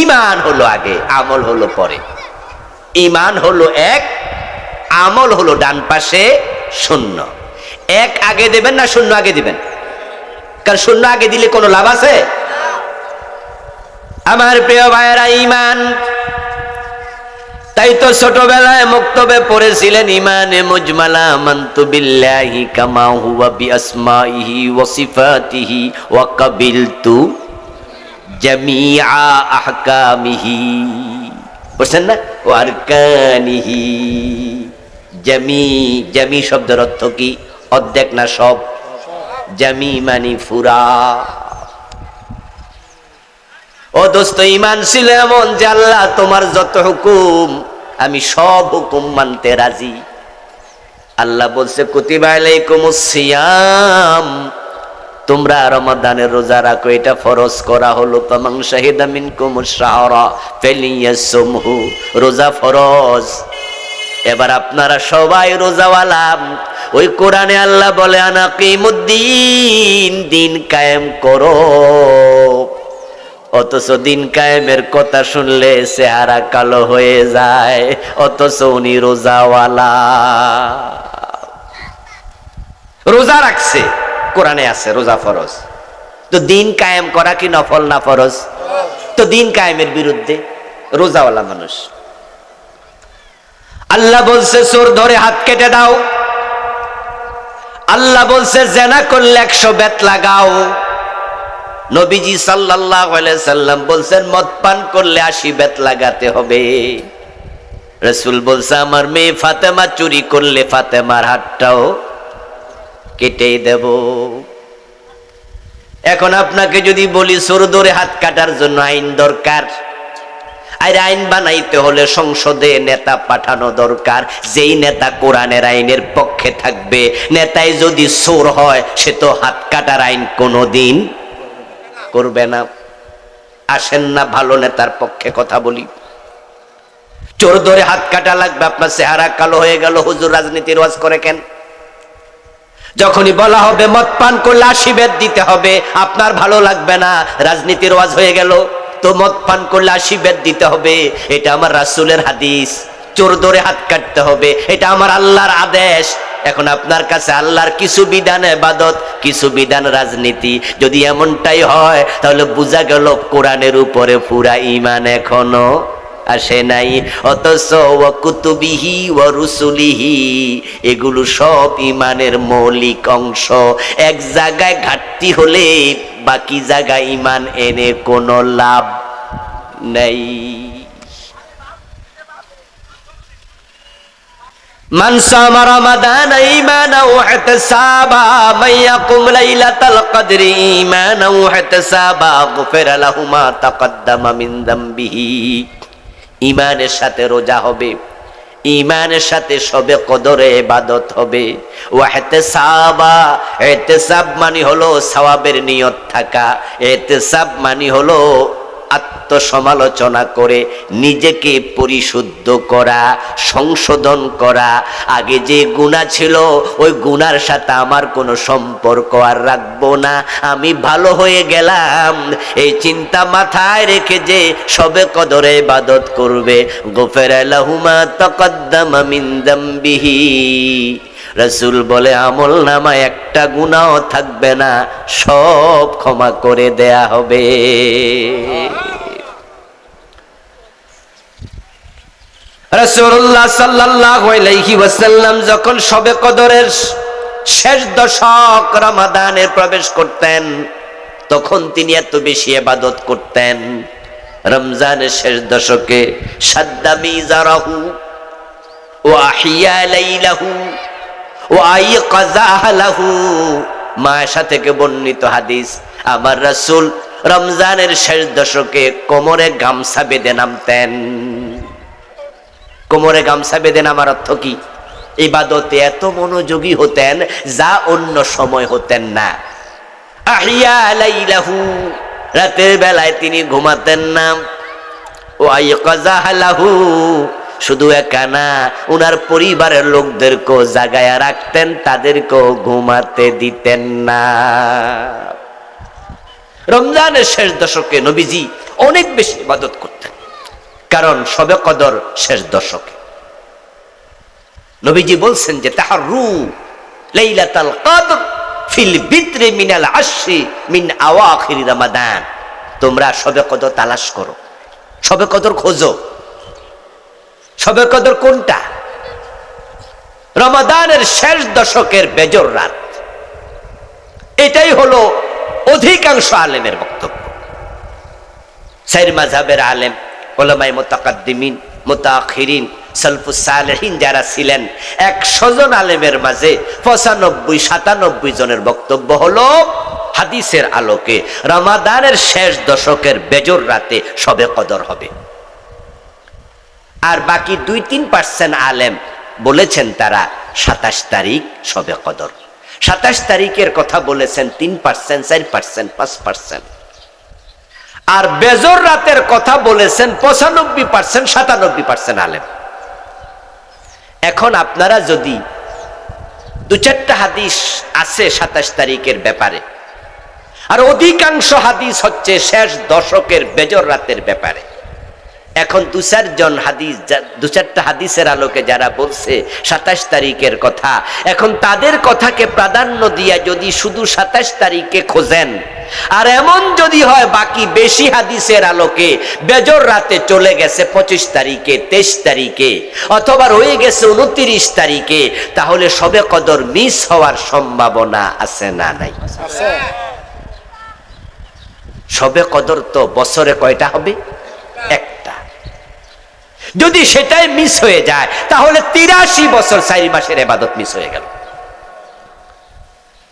ঈমান হলো আগে, আমল হলো পরে। ঈমান হলো এক, আমল হলো ডান পাশে শূন্য। এক আগে দেবেন না শূন্য আগে দিবেন? কারণ শূন্য আগে দিলে কোনো লাভ আছে? আমার প্রিয় ভাইয়েরা, ঈমান, তাই তো ছোটবেলায় মক্তবে পড়েছিলেন ঈমানে মুজমালা, আমানতু বিল্লাহি কামা হুয়া বিআসমাইহি ওয়া সিফাতিহি ওয়া কাবিলতু জামিআ আহকামিহি। বুঝছেন না? ওয়া আরকানিহি। জামি, জামি শব্দের অর্থ কি? অর্ধেক না সব? জামি মানে ফুরা। ও দোস্ত, ঈমান ছিল এমন যে আল্লাহ তোমার যত হুকুম আমি সব হুকুম মানতে রাজি। আল্লাহ বলছে কুতিবা আলাইকুমুস সিয়াম, তোমরা রমাদানের রোজা রাখো, এটা ফরজ করা হলো। ফামান শাহিদা মিনকুমুশ শাহরা ফালিয়াসুমহু, রোজা ফরজ। এবার আপনারা সবাই রোজাওয়ালা। ওই কোরআনে আল্লাহ বলে আনাকিমুদ্দিন, দিন কায়েম করো। অথচ দিন কায়েমের কথা শুনলে চেহারা কালো হয়ে যায়, অথচ উনি রোজাওয়ালা। রোজা রাখছে, কোরআনে আছে রোজা ফরজ। তো দিন কায়েম করা কি নফল না ফরজ? তো দিন কায়েমের বিরুদ্ধে রোজাওয়ালা মানুষ। আল্লাহ বলছে চোর ধরে হাত কেটে দাও। আল্লাহ বলছে জেনা করলে 100 বেত লাগাও। নবীজি সাল্লাল্লাহু আলাইহি সাল্লাম বলছেন মদ পান করলে 80 বেত লাগাতে হবে। রাসূল বলছে আমার মেয়ে ফাতেমা চুরি করলে ফাতেমার হাতটাও কেটে দেব। এখন আপনাকে যদি বলি চোর ধরে হাত কাটার জন্য আইন দরকার, আর আইন বানাইতে হলে সংসদে নেতা পাঠানো দরকার। যেই নেতা কোরআনের আইনের পক্ষে থাকবে, নেতাই যদি চোর হয় সে তো হাত কাটার আইন কোনোদিন করবে না। আসেন না ভালো নেতার পক্ষে কথা বলি। চোর ধরে হাত কাটা লাগবে, আপনার চেহারা কালো হয়ে গেল, হুজুর রাজনীতির ওয়াজ করে কেন? যখনই বলা হবে মদ পান করলে 80 বেত দিতে হবে, আপনার ভালো লাগবে না, রাজনীতির ওয়াজ হয়ে গেল। তো মদ পান করলে 80 বেত দিতে হবে, এটা আমার রাসূলের হাদিস। চোর ধরে হাত কাটতে হবে, এটা আমার আল্লাহর আদেশ। এখন আপনার কাছে আল্লাহর কিছু বিধান ইবাদত, কিছু বিধান রাজনীতি। যদি এমনটাই হয় তাহলে বোঝা গেল কোরআনের উপরে পুরা ঈমান এখনো আসে নাই। অথচ ওয়া কুতুবিহি ওয়া রুসুলিহি, এগুলো সব ঈমানের মৌলিক অংশ। এক জায়গায় ঘাটতি হলে বাকি জায়গায় ঈমান এনে কোনো লাভ নেই। মান সামা রমাদান ঈমানান ওয়া ইহতিসাবা মান ইয়াকুম লাইলাতাল কদরি ঈমানান ওয়া ইহতিসাবা গুফিরা লাহু মা তাকদ্দামা মিন যামবিহি। ঈমানের সাথে রোজা হবে, ঈমানের সাথে শবে কদরে ইবাদত হবে। ওয়া ইহতিসাবা, ইহতিসাব মানে হলো সওয়াবের নিয়ত থাকা। ইহতিসাব মানে হলো আত্মসমালোচনা করে নিজেকে পরিশুদ্ধ করা, সংশোধন করা। আগে যে গুনাহ ছিল ওই গুনার সাথে আমার কোনো সম্পর্ক আর রাখবো না, আমি ভালো হয়ে গেলাম। এই চিন্তা মাথায় রেখে যে শবে কদরে ইবাদত করবে, গুফিরা লাহু মা তাকদ্দামা মিন যামবিহি রাসূল বলে আমল নামায় একটা গুনাহও থাকবে না, সব ক্ষমা করে দেয়া হবে। রাসূলুল্লাহ সাল্লাল্লাহু আলাইহি ওয়াসাল্লাম যখন শবে কদরের শেষ দশক রমাদানে প্রবেশ করতেন, তখন তিনি এত বেশি ইবাদত করতেন। রমজানের শেষ দশকে শাদ্দা মিজারাহু ওয়া আহিয়া লাইলাহু ওয়া আইকাযা আহলাহু। মায়েশা থেকে বর্ণিত হাদিস, আমার রাসূল রমজানের শেষ দশকে কোমরে গামছা বেঁধে নামতেন। কোমরে গামছা বেঁধে নামার অর্থ কি? ইবাদতে এত মনোযোগী হতেন যা অন্য সময় হতেন না। আহিয়া লাইলাহু, রাতের বেলায় তিনি ঘুমাতেন না। ও আইকাযা আহলাহু, শুধু একা না, উনার পরিবারের লোকদেরকেও জাগায়া রাখতেন, তাদেরকেও ঘুমাতে দিতেন না। রমজানের শেষ দশকে নবীজি অনেক বেশি ইবাদত করতেন, কারণ শবে কদর শেষ দশকে। নবীজি বলছেন যে তাহাররু লাইলাতুল কদর ফিল বিত্রি মিনাল আশরি মিন আওয়াখির রমাদান। তোমরা শবে কদর তালাশ করো, শবে কদর খোঁজো। শবে কদর কোনটা? রমাদানের শেষ দশকের বেজর রাত। এটাই হলো অধিকাংশ আলেমের বক্তব্য। চার মাযহাবের আলেম, উলামায়ে মুতাকাদ্দিমিন, মুতাআখিরিন, সালফুস সালেহিন যারা ছিলেন, 100 জন আলেমের মাঝে 95-97 জনের বক্তব্য হলো হাদিসের আলোকে রমাদানের শেষ দশকের বেজর রাতে শবে কদর হবে। আর বাকি 2-3% আলেম বলেছেন তারা 27 তারিখ শবে কদর। 27 তারিখের কথা বলেছেন 3%, 4%, 5%। আর বেজর রাতের কথা বলেছেন 95%, 97% আলেম। এখন আপনারা যদি 2-4টা হাদিস আছে 27 তারিখের ব্যাপারে, আর অধিকাংশ হাদিস হচ্ছে শেষ দশকের বেজর রাতের ব্যাপারে। এখন 2-4টা হাদিসের আলোকে যারা বলছে 27 তারিখের কথা, এখন তাদের কথাকে প্রাধান্য দিয়া যদি শুধু 27 তারিখে খোঁজেন, আর এমন যদি হয় বাকি বেশি হাদিসের আলোকে বেজর রাতে চলে গেছে 25 তারিখে, 23 তারিখে, অথবা রয়ে গেছে 29 তারিখে, তাহলে শবে কদর মিস হওয়ার সম্ভাবনা আছে না নাই? শবে কদর তো বছরে কয়টা হবে? একটা। যদি সেটাই মিস হয়ে যায় তাহলে 83 বছর 4 মাসের ইবাদত মিস হয়ে গেল।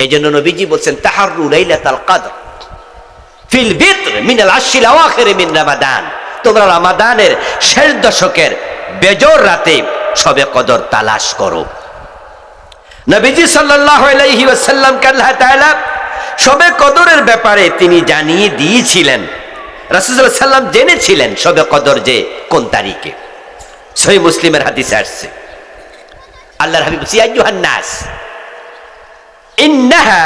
এইজন্য নবীজি বলেন তাহাররু লাইলাতুল কদর ফিল বিত্র মিনাল আশরিল আওয়াখির মিন রমাদান। তোমরা রমাদানের শেষ দশকের বেজর রাতে শবে কদর তালাশ করো। নবীজি সাল্লাল্লাহু আলাইহি ওয়াসাল্লামকে আল্লাহ তাআলা শবে কদরের ব্যাপারে তিনি জানিয়ে দিয়েছিলেন। রাসূল সাল্লাল্লাহু আলাইহি ওয়াসাল্লাম জেনেছিলেন শবে কদর যে কোন তারিখে। সহিহ মুসলিমের হাদিসে আসছে, আল্লাহর হাবিব বলেছেন, আইয়ুহান নাস ইন্নাহা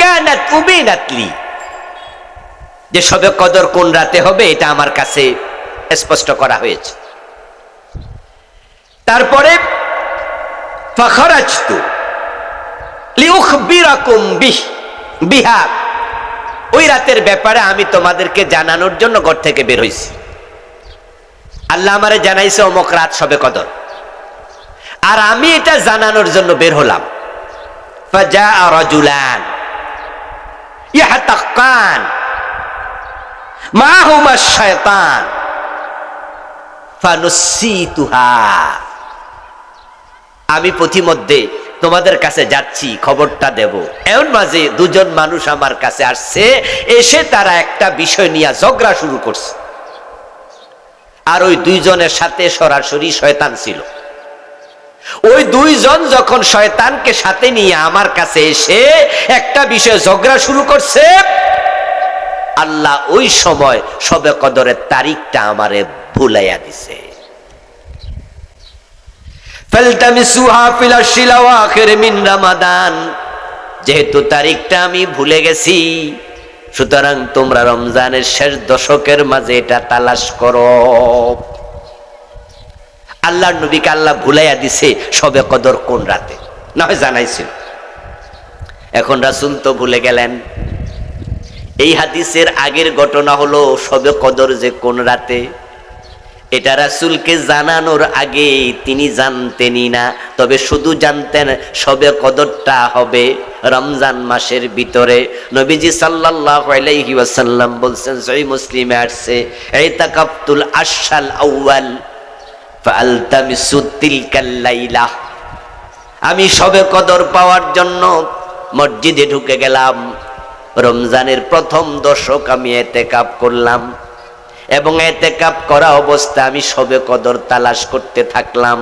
কানাত উবিনাত লি, যে শবে কদর কোন রাতে হবে এটা আমার কাছে স্পষ্ট করা হয়েছে। তারপরে ফাখারাজতু লিউখবিরাকুম বিহা, ওই রাতের ব্যাপারে আমি তোমাদেরকে জানানোর জন্য ঘর থেকে বের হইছি। আল্লাহ আমারে জানাইছে অমুক রাত শবে কদর, আর আমি এটা জানানোর জন্য বের হলাম। ফাজাআ রাজুলান ইয়াহতাকান মাহুমা শায়তান ফানুসিতুহা, আমি পথিমধ্যে তোমাদের কাছে যাচ্ছি, খবরটা দেব। এমন মাঝে 2 জন মানুষ আমার কাছে আসছে, এসে তারা একটা বিষয় নিয়ে ঝগড়া শুরু করছে। আর ওই 2 জনের সাথে সরাসরি শয়তান ছিল। ওই 2 জন যখন শয়তানকে সাথে নিয়ে আমার কাছে এসে একটা বিষয় ঝগড়া শুরু করছে, আল্লাহ ওই সময় শবে কদরের তারিখটা আমারে ভুলাইয়া দিছে। ফালতামিসুহা ফিল আশরিল আওয়াখির মিন রমাদান, যেহেতু তারিখটা আমি ভুলে গেছি, সুতরাং তোমরা রমজানের শেষ দশকের মাঝে এটা তালাশ করো। আল্লাহর নবীকে আল্লাহ ভুলাইয়া দিছে শবে কদর কোন রাতে। না হয় জানাইছিল। এখন রাসূল তো ভুলে গেলেন। এই হাদিসের আগের ঘটনা হলো শবে কদর যে কোন রাতে, এটা রাসূলকে জানানোর আগে তিনি জানতেনই না, তবে শুধু জানতেন শবে কদরটা হবে রমজান মাসের ভিতরে। নবীজি সাল্লাল্লাহু আলাইহি ওয়াসাল্লাম বলছেন, সহিহ মুসলিমে আসছে, ইতাকাফতুল আশাল আউয়াল ফালতামিসু তিলকাল লাইলা। আমি শবে কদর পাওয়ার জন্য মসজিদে ঢুকে গেলাম, রমজানের প্রথম দশক আমি ইতিকাফ করলাম এবং ইতিকাফ করা অবস্থা আমি শবে কদর তালাশ করতে থাকলাম,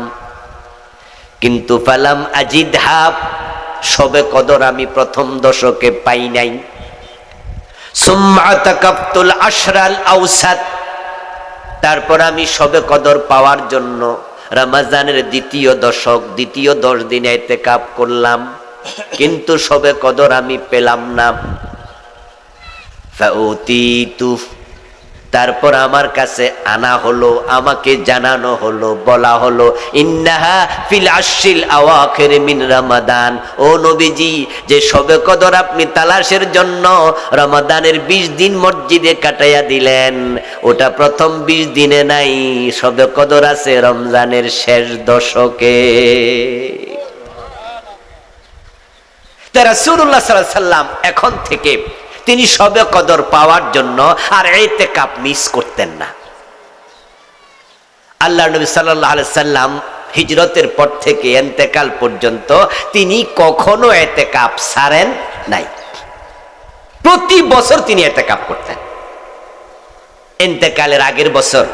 কিন্তু ফালাম আজিদহা, শবে কদর আমি প্রথম দশকে পাই নাই। সুম্মা আতাকাফতুল আশরাল আওসাত, তারপর আমি শবে কদর পাওয়ার জন্য রমজানের দ্বিতীয় দশক, দ্বিতীয় 10 দিন ইতিকাফ করলাম, কিন্তু শবে কদর আমি পেলাম না। ফাউতিতু, তারপর আমার কাছে আনা হলো, আমাকে জানানো হলো, বলা হলো, ইন্নাহা ফিল আশরিল আওয়াখির মিন রমাদান। ও নবীজি, যে শবে কদর আপনি তালাশের জন্য রমাদানের 20 দিন মসজিদে কাটাইয়া দিলেন, ওটা প্রথম 20 দিনে নাই, শবে কদর আছে রমজানের শেষ দশকে। তা রাসূলুল্লাহ সাল্লাল্লাহু আলাইহি সাল্লাম এখন থেকে তিনি শবে কদর পাওয়ার জন্য আর ইতিকাফ মিস করতেন না। আল্লাহর নবী সাল্লাল্লাহু আলাইহি সাল্লাম হিজরতের পর থেকে ইন্তেকাল পর্যন্ত তিনি কখনো ইতিকাফ ছাড়েন নাই। প্রতি বছর তিনি ইতিকাফ করতেন। ইন্তেকালের আগের বছর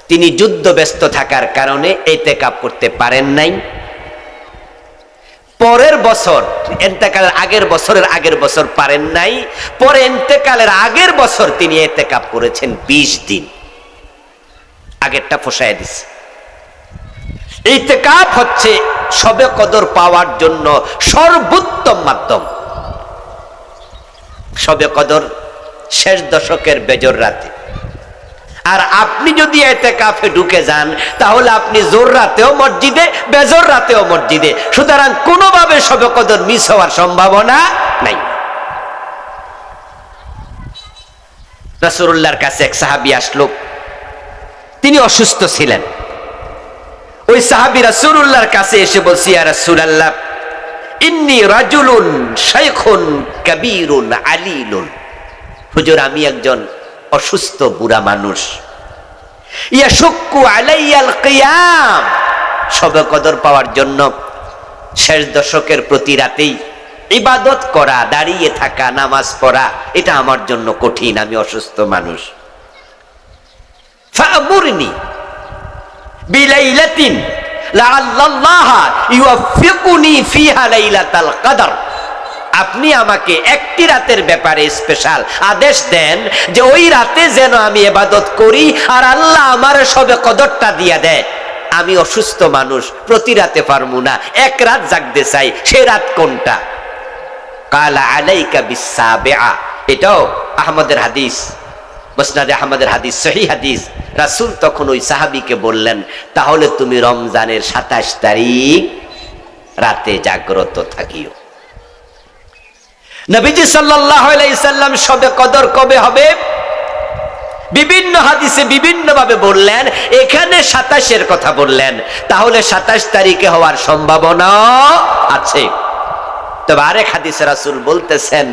তিনি যুদ্ধ ব্যস্ত থাকার কারণে ইতিকাফ করতে পারেন নাই। পরের বছর, ইন্তেকালের আগের বছর পারেন নাই, পরে ইন্তেকালের আগের বছর তিনি ইতিকাফ করেছেন 20 দিন। আগেরটা ফসায় দিছে। ইতিকাফ হচ্ছে শবে কদর পাওয়ার জন্য সর্বোত্তম মাধ্যম। শবে কদর শেষ দশকের বেজর রাতে। আর আপনি যদি ইতিকাফে ঢুকে যান, তাহলে আপনি জোর রাতেও মসজিদে, বেজর রাতেও মসজিদে, সুতরাং কোনোভাবে শবে কদর মিস হওয়ার সম্ভাবনা নাই। রাসূলুল্লাহর কাছে এক সাহাবী আসলো, তিনি অসুস্থ ছিলেন। ওই সাহাবী রাসূলুল্লাহর কাছে এসে বলছে, ইয়া রাসূলুল্লাহ, ইন্নী রাজুলুন শাইখুন কাবীরুন আলীলুন। হুজুর, আমি একজন অসুস্থ বুড়া মানুষ। ইয়াশুক্কু আলাইয়াল কিয়াম, শবে কদর পাওয়ার জন্য শেষ দশকের প্রতি রাতেই ইবাদত করা, দাঁড়িয়ে থাকা, নামাজ পড়া, এটা আমার জন্য কঠিন, আমি অসুস্থ মানুষ। ফামুরনি বিলাইলাতিন লাআল্লাল্লাহা ইউফিকুনি ফিহা লাইলাতাল কদর। আপনি আমাকে একটি রাতের ব্যাপারে স্পেশাল আদেশ দেন যে ওই রাতে যেন আমি ইবাদত করি আর আল্লাহ আমার শবে কদরটা দিয়া দেয়। আমি অসুস্থ মানুষ, প্রতি রাতে পারবো না, এক রাত জাগতে চাই, সে রাত কোনটা? কালা আলাইকা বিসাবিআ। এটাও আহমদের হাদিস, মুসনাদে আহমদের হাদিস, সহিহ হাদিস। রাসূল তখন ওই সাহাবীকে বললেন, তাহলে তুমি রমজানের 27 তারিখ রাতে জাগ্রত থাকিও। নবীজি সাল্লাল্লাহু আলাইহি সাল্লাম শবে কদর কবে হবে বিভিন্ন হাদিসে বিভিন্ন ভাবে বললেন, এখানে 27-এর কথা বললেন, তাহলে 27 তারিখে হওয়ার সম্ভাবনা আছে। তবে আরেক হাদিসে রাসূল বলতেছেন,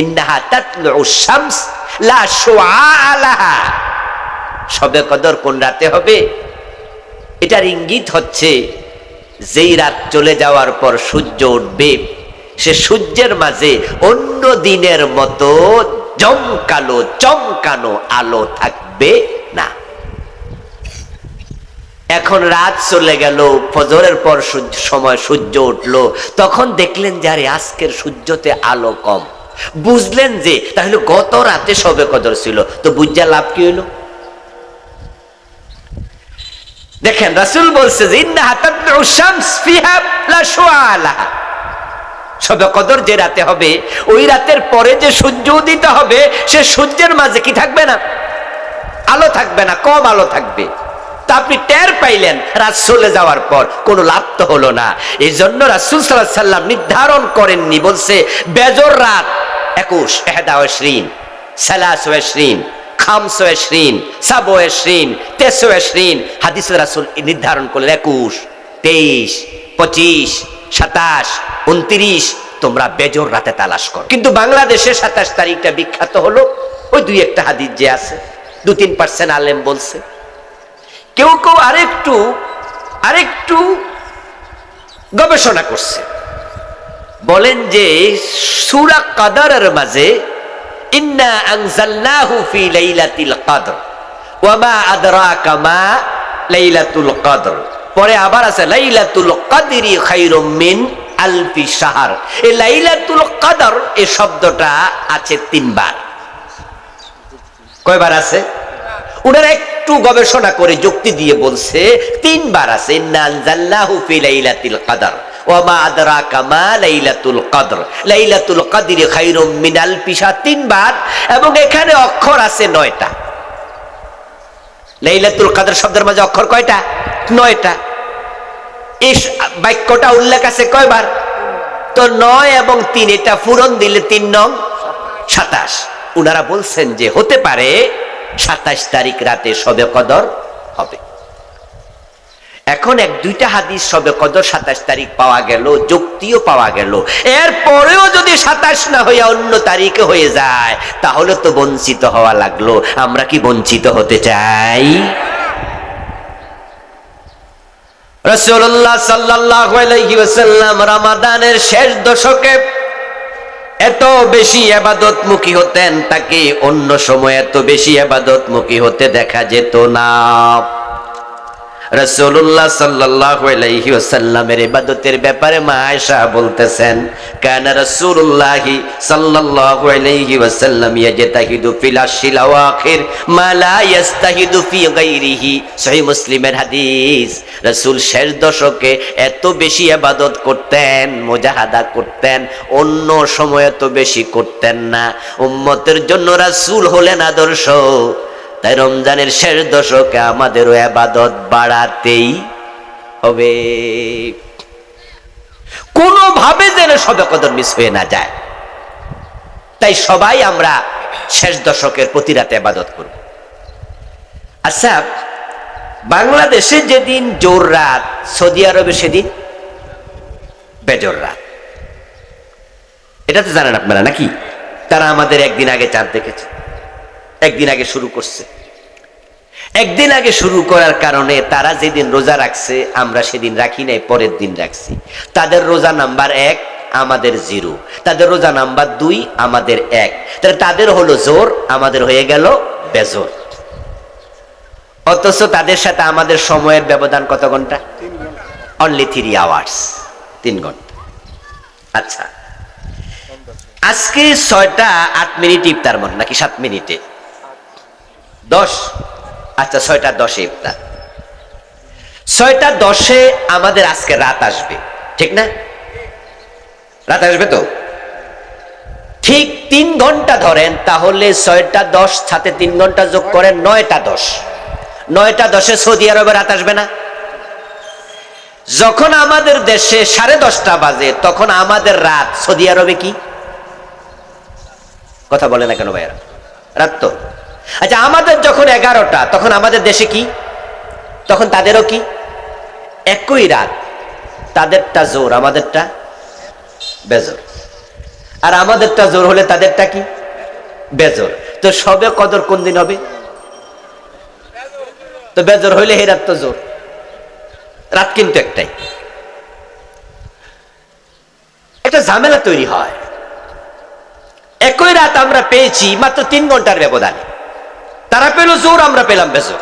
ইন্নাহা তাতলুউশ শামস লা শুআআ লাহা। শবে কদর কোন রাতে হবে এটার ইঙ্গিত হচ্ছে যেই রাত চলে যাওয়ার পর সূর্য উঠবে, সে সূর্যের মাঝে অন্য দিনের মতো জমকালো চমকানো আলো থাকবে না। এখন রাত চলে গেল, ফজরের পর সময় সূর্য উঠলো, তখন দেখলেন যে আরে আজকের সূর্যতে আলো কম। বুঝলেন যে তাহলে গত রাতে শবে কদর ছিল, তো বুঝা লাভ কি হইল? দেখেন রাসূল বলছে যে ইন্নাহা তাতলুউশ শামস ফিহা লা শুআআ লাহা। শবে কদর যে রাতে হবে, ওই রাতের পরে যে সূর্য উদিত হবে, সে সূর্যের মাঝে কি থাকবে না? আলো থাকবে না, কম আলো থাকবে। আপনি টের পাইলেন রাত চলে যাওয়ার পর কোনো লাভ তো হলো না। এই জন্য রাসূল সাল্লাল্লাহু আলাইহি সাল্লাম নির্ধারণ করেননি, বলছে বেজর রাত 21, 21, 23, 25, 27, 23। হাদিসে রাসূল নির্ধারণ করলেন 21, 23, 25, 27, 29 তোমরা বেজর রাতে তালাশ করো। কিন্তু বাংলাদেশে 27 তারিখটা বিখ্যাত হলো ওই দুই একটা হাদিস যে আছে, 2-3% আলেম বলছে। কেউ কেউ আরেকটু গবেষণা করছে, বলেন যে সূরা কদরের মাঝে ইন্না আনজালনাহু ফি লাইলাতিল কদর ওয়া মা আদরাকা মা লাইলাতুল কদর, পরে আবার আছে লাইলাতুল কদরি খায়রুম মিন আলফি শাহর। এই লাইলাতুল কদর এই শব্দটা আছে 3 বার। কয়বার আছে? ওনারা একটু গবেষণা করে যুক্তি দিয়ে বলছে 3 বার আছে। ইন্না আনজালনাহু ফি লাইলাতিল কদর ওয়া মা আদরাকা মা লাইলাতুল কদর, লাইলাতুল কদরি খায়রুম মিন আলফি শাহর 3 বার, এবং এখানে অক্ষর আছে 9টা। লাইলাতুল কদর শব্দের মাঝে অক্ষর কয়টা? 9টা। এই বাক্যটা উল্লেখ আছে কয়বার? তো 9 এবং 3 এটা পূরণ দিলে 3 নং 27। উনারা বলছেন যে হতে পারে 27 তারিখ রাতে শবে কদর হবে। এখন 1-2টা হাদিস শবে কদর 27 তারিখ পাওয়া গেল, যুক্তিও পাওয়া গেল, এরপরেও যদি 27 না হয়ে অন্য তারিখে হয়ে যায় তাহলে তো বঞ্চিত হওয়া লাগলো। আমরা কি বঞ্চিত হতে চাই? রাসূলুল্লাহ সাল্লাল্লাহু আলাইহি ওয়াসাল্লাম রমাদানের শেষ দশকে এত বেশি ইবাদতমুখী হতেন, তাকে অন্য সময় এত বেশি ইবাদতমুখী হতে দেখা যেত না। রাসূলুল্লাহ সাল্লাল্লাহু আলাইহি ওয়াসাল্লামের ইবাদতের ব্যাপারে মা আয়েশা বলতেছেন, কানা রাসূলুল্লাহি সাল্লাল্লাহু আলাইহি ওয়াসাল্লাম ইয়াজতাহিদু ফিল আশরিল আওয়াখির মা লা ইস্তাহিদু ফি গায়রিহি। সহিহ মুসলিমের হাদিস। রাসূল শেষ দশকে এত বেশি ইবাদত করতেন, মুজাহাদা করতেন, অন্য সময় এত বেশি করতেন না। উম্মতের জন্য রাসূল হলেন আদর্শ, তাই রমজানের শেষ দশকে আমাদেরও ইবাদত বাড়াতেই হবে, কোনোভাবে যেন শবে কদর মিস হয়ে না যায়। তাই সবাই আমরা শেষ দশকের প্রতি রাতে ইবাদত করব। আচ্ছা, বাংলাদেশে যেদিন জোর রাত, সৌদি আরবে সেদিন বেজর রাত। এটা তো জানেন আপনারা নাকি? তারা আমাদের একদিন আগে চাঁদ দেখেছে, একদিন আগে শুরু করছে। একদিন আগে শুরু করার কারণে তারা যেদিন রোজা রাখছে আমরা সেদিন রাখি নাই, পরের দিন রাখছি। তাদের রোজা নাম্বার 1, আমাদের 0। তাদের রোজা নাম্বার 2, আমাদের 1। তাহলে তাদের হলো জোর, আমাদের হয়ে গেল বেজোর। অথচ তাদের সাথে আমাদের সময়ের ব্যবধান কত ঘন্টা? অনলি 3 আওয়ার্স, 3 ঘন্টা। আচ্ছা, আজকে 6টা 8 মিনিট ইফতার মনে নাকি 7 মিনিটে 10? আচ্ছা, 6টা 10-এ ইফতার। 6টা 10-এ আমাদের আজকে রাত আসবে, ঠিক না? রাত আসবে তো? ঠিক 3 ঘন্টা ধরেন, তাহলে 6টা 10 সাথে 3 ঘন্টা যোগ করেন 9টা 10। 9টা 10-এ সৌদি আরবে রাত আসবে না? যখন আমাদের দেশে 10:30টা বাজে তখন আমাদের রাত, সৌদি আরবে কি? কথা বলে না কেন ভাইয়ারা? রাত তো। আচ্ছা, আমাদের যখন 11টা তখন আমাদের দেশে কি? তখন তাদেরও কি? একই রাত। তাদেরটা জোর, আমাদেরটা বেজোর। আর আমাদেরটা জোর হলে তাদেরটা কি? বেজোর। তো শবে কদর কোন দিন হবে? তো বেজোর হইলে হে রাত তো জোর। রাত কিন্তু একটাই। একটা ঝামেলা তৈরি হয়। একই রাত আমরা পেয়েছি মাত্র 3 ঘন্টার ব্যবধানে। তারা পেল জোর, আমরা পেলাম বেজোর।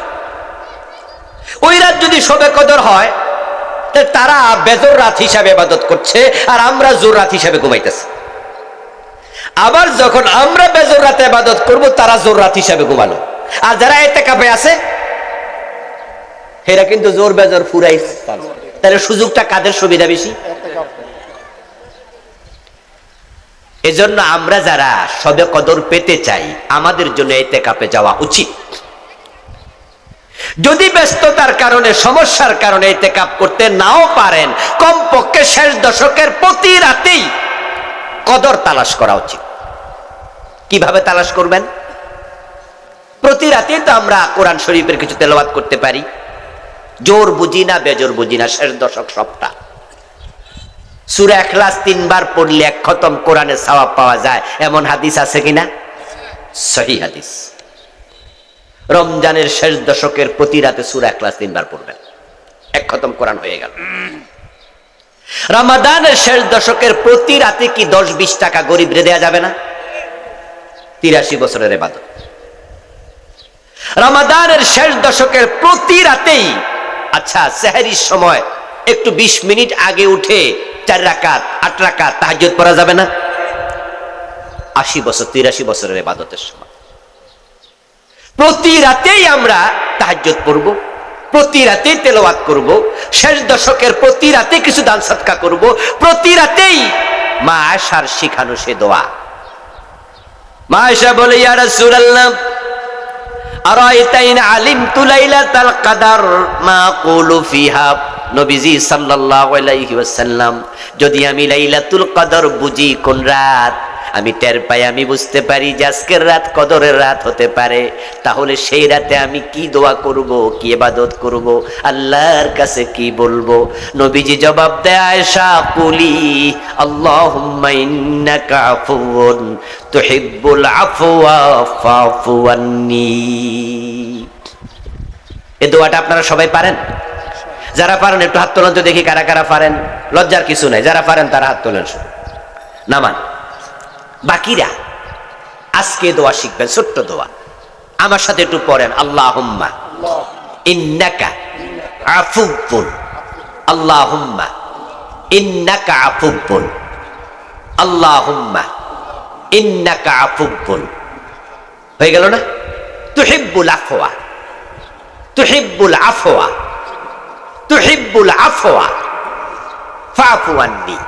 ওই রাত যদি শবে কদর হয় তারা বেজোর রাত হিসাবে ইবাদত করছে আর আমরা জোর রাত হিসাবে ঘুমাইতেছি। আবার যখন আমরা বেজোর রাতে ইবাদত করব তারা জোর রাত হিসাবে ঘুমালো। আর যারা ইতিকাফে আছে এরা কিন্তু জোর বেজোর ফুরাই। তাহলে সুযোগটা কাদের সুবিধা বেশি? এজন্য আমরা যারা শবে কদর পেতে চাই আমাদের জন্য ইতিকাফে যাওয়া উচিত। যদি ব্যস্ততার কারণে, সমস্যার কারণে ইতিকাফ করতে নাও পারেন, কমপক্ষে শেষ দশকের প্রতি রাতেই কদর তালাশ করা উচিত। কিভাবে তালাশ করবেন? প্রতি রাতেই তো আমরা কোরআন শরীফের কিছু তেলাওয়াত করতে পারি, জোর বুঝি না বেজোর বুঝি না, শেষ দশক সবটা সূরা ইখলাস 3 বার পড়লে এক খতম কোরআনের সওয়াব পাওয়া যায়, এমন হাদিস আছে কিনা? সহিহ হাদিস। রমজানের শেষ দশকের প্রতি রাতে সূরা ইখলাস 3 বার পড়বেন, এক খতম কোরআন হয়ে গেল। রমাদানের শেষ দশকের প্রতি রাতে কি 10-20 টাকা গরিবরে দেয়া যাবে না? 83 বছরের ইবাদত। রমাদানের শেষ দশকের প্রতি রাতেই, আচ্ছা সেহরির সময় একটু 20 মিনিট আগে উঠে 4 রাকাত 8 রাকাত তাহাজ্জুদ পড়া যাবে না? 80 বছর 83 বছরের ইবাদতের সময় প্রতি রাতেই আমরা তাহাজ্জুদ পড়ব, প্রতি রাতেই তেলাওয়াত করব, শেষ দশকের প্রতি রাতে কিছু দান সদকা করব, প্রতি রাতেই মা আয়েশার শিখানো সে দোয়া। মা আয়েশা বলে, ইয়া রাসূলুল্লাহ আরাইতা ইন আলিমতু লাইলাতাল কদর মা আকুলু ফিহা, নবীজি সাল্লাল্লাহু আলাইহি ওয়াসাল্লাম, যদি আমি লাইলাতুল কদর বুঝি কোন রাত, আমি টের পাই, আমি বুঝতে পারি যে আজকের রাত কদরের রাত হতে পারে, তাহলে সেই রাতে আমি কি দোয়া করব, কি ইবাদত করব, আল্লাহর কাছে কি বলবো? নবীজি জবাব দেয়, আয়েশা কুলি আল্লাহুম্মা ইন্নাকা আফুউন তুহিব্বুল আফওয়া ফাফু আন্নী। এই দোয়াটা আপনারা সবাই পারেন? যারা পারেন একটু হাত তোলেন তো দেখি, কারা কারা পারেন। লজ্জার কিছু নাই, যারা পারেন তারা হাত তোলেন শুধু, নামান। বাকিরা আজকে দোয়া শিখবেন, ছোট্ট দোয়া, আমার সাথে একটু পড়েন। আল্লাহুম্মা ইন্নাকা আফুউন, আল্লাহুম্মা ইন্নাকা আফুউন, আল্লাহুম্মা ইন্নাকা আফুউন। হয়ে গেল না? তুহিব্বুল আফওয়া, তুহিব্বুল আফওয়া, তুহিব্বুল আফওয়া ফাফু আন্নী,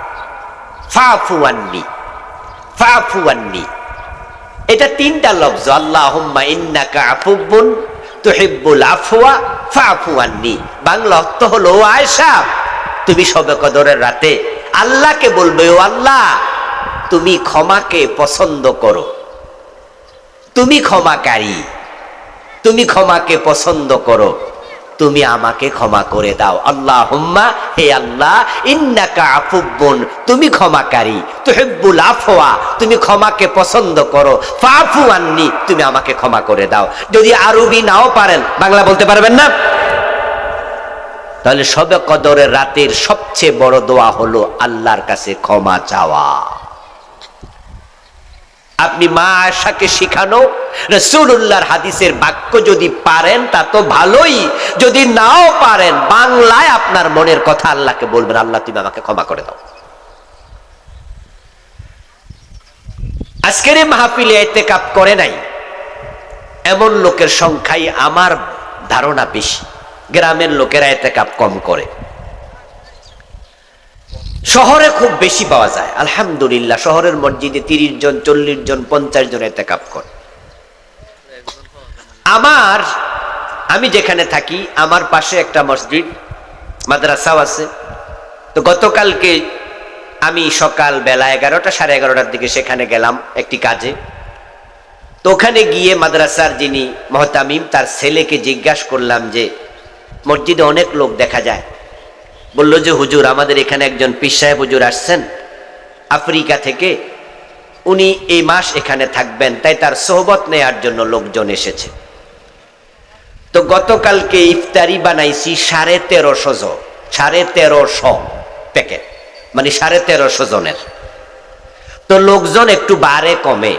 ফাফু আন্নী, ফাফু আন্নী। এটা 3টা লফজ, আল্লাহুম্মা ইন্নাকা আফুউন তুহিব্বুল আফওয়া ফাফু আন্নী। বাংলা অর্থ হলো, ও আয়েশা, তুমি শবে কদরের রাতে আল্লাহকে বলবে, ও আল্লাহ তুমি ক্ষমাকে পছন্দ করো, তুমি ক্ষমাকারী, তুমি ক্ষমাকে পছন্দ করো, তুমি আমাকে ক্ষমা করে দাও। আল্লাহুম্মা, হে আল্লাহ, ইন্নাকা আফুউন, তুমি ক্ষমাকারী, তুহিব্বুল আফওয়া, তুমি ক্ষমাকে পছন্দ করো, ফাফু আন্নী, তুমি আমাকে ক্ষমা করে দাও। যদি আরবি নাও পারেন, বাংলা বলতে পারবেন না? তাহলে শবে কদরের রাতের সবচেয়ে বড় দোয়া হলো আল্লাহর কাছে ক্ষমা চাওয়া। আপনি মা আয়েশাকে শিখানো রাসূলুল্লাহর হাদিসের বাক্য যদি পারেন তা তো ভালোই, যদি নাও পারেন বাংলায় আপনার মনের কথা আল্লাহকে বলবেন, আল্লাহ তুমি আমাকে ক্ষমা করে দাও। আজকের এই মাহফিলে ইতিকাফ করে নাই এমন লোকের সংখ্যাই আমার ধারণা বেশি, গ্রামের লোকেরা ইতিকাফ কম করে, শহরে খুব বেশি পাওয়া যায়। আলহামদুলিল্লাহ, শহরের মসজিদে 30 জন 40 জন 50 জন ইতিকাফ করে। আমি যেখানে থাকি আমার পাশে একটা মসজিদ মাদ্রাসাও আছে। তো গতকালকে আমি সকাল বেলা 11টা 11:30টার দিকে সেখানে গেলাম একটি কাজে। তো ওখানে গিয়ে মাদ্রাসার যিনি মুহতামিম তার ছেলেকে জিজ্ঞাসা করলাম যে মসজিদে অনেক লোক দেখা যায়, বলল যে হুজুর আমাদের এখানে একজন পীর সাহেব হুজুর আসছেন আফ্রিকা থেকে, উনি এই মাস এখানে থাকবেন, তাই তার সোহবত নেয়ার জন্য লোকজন এসেছে। তো গতকালকে ইফতারি বানাইছি 1350 প্যাকেট, মানে 1350 জনের। তো লোকজন একটু বাড়ে কমে,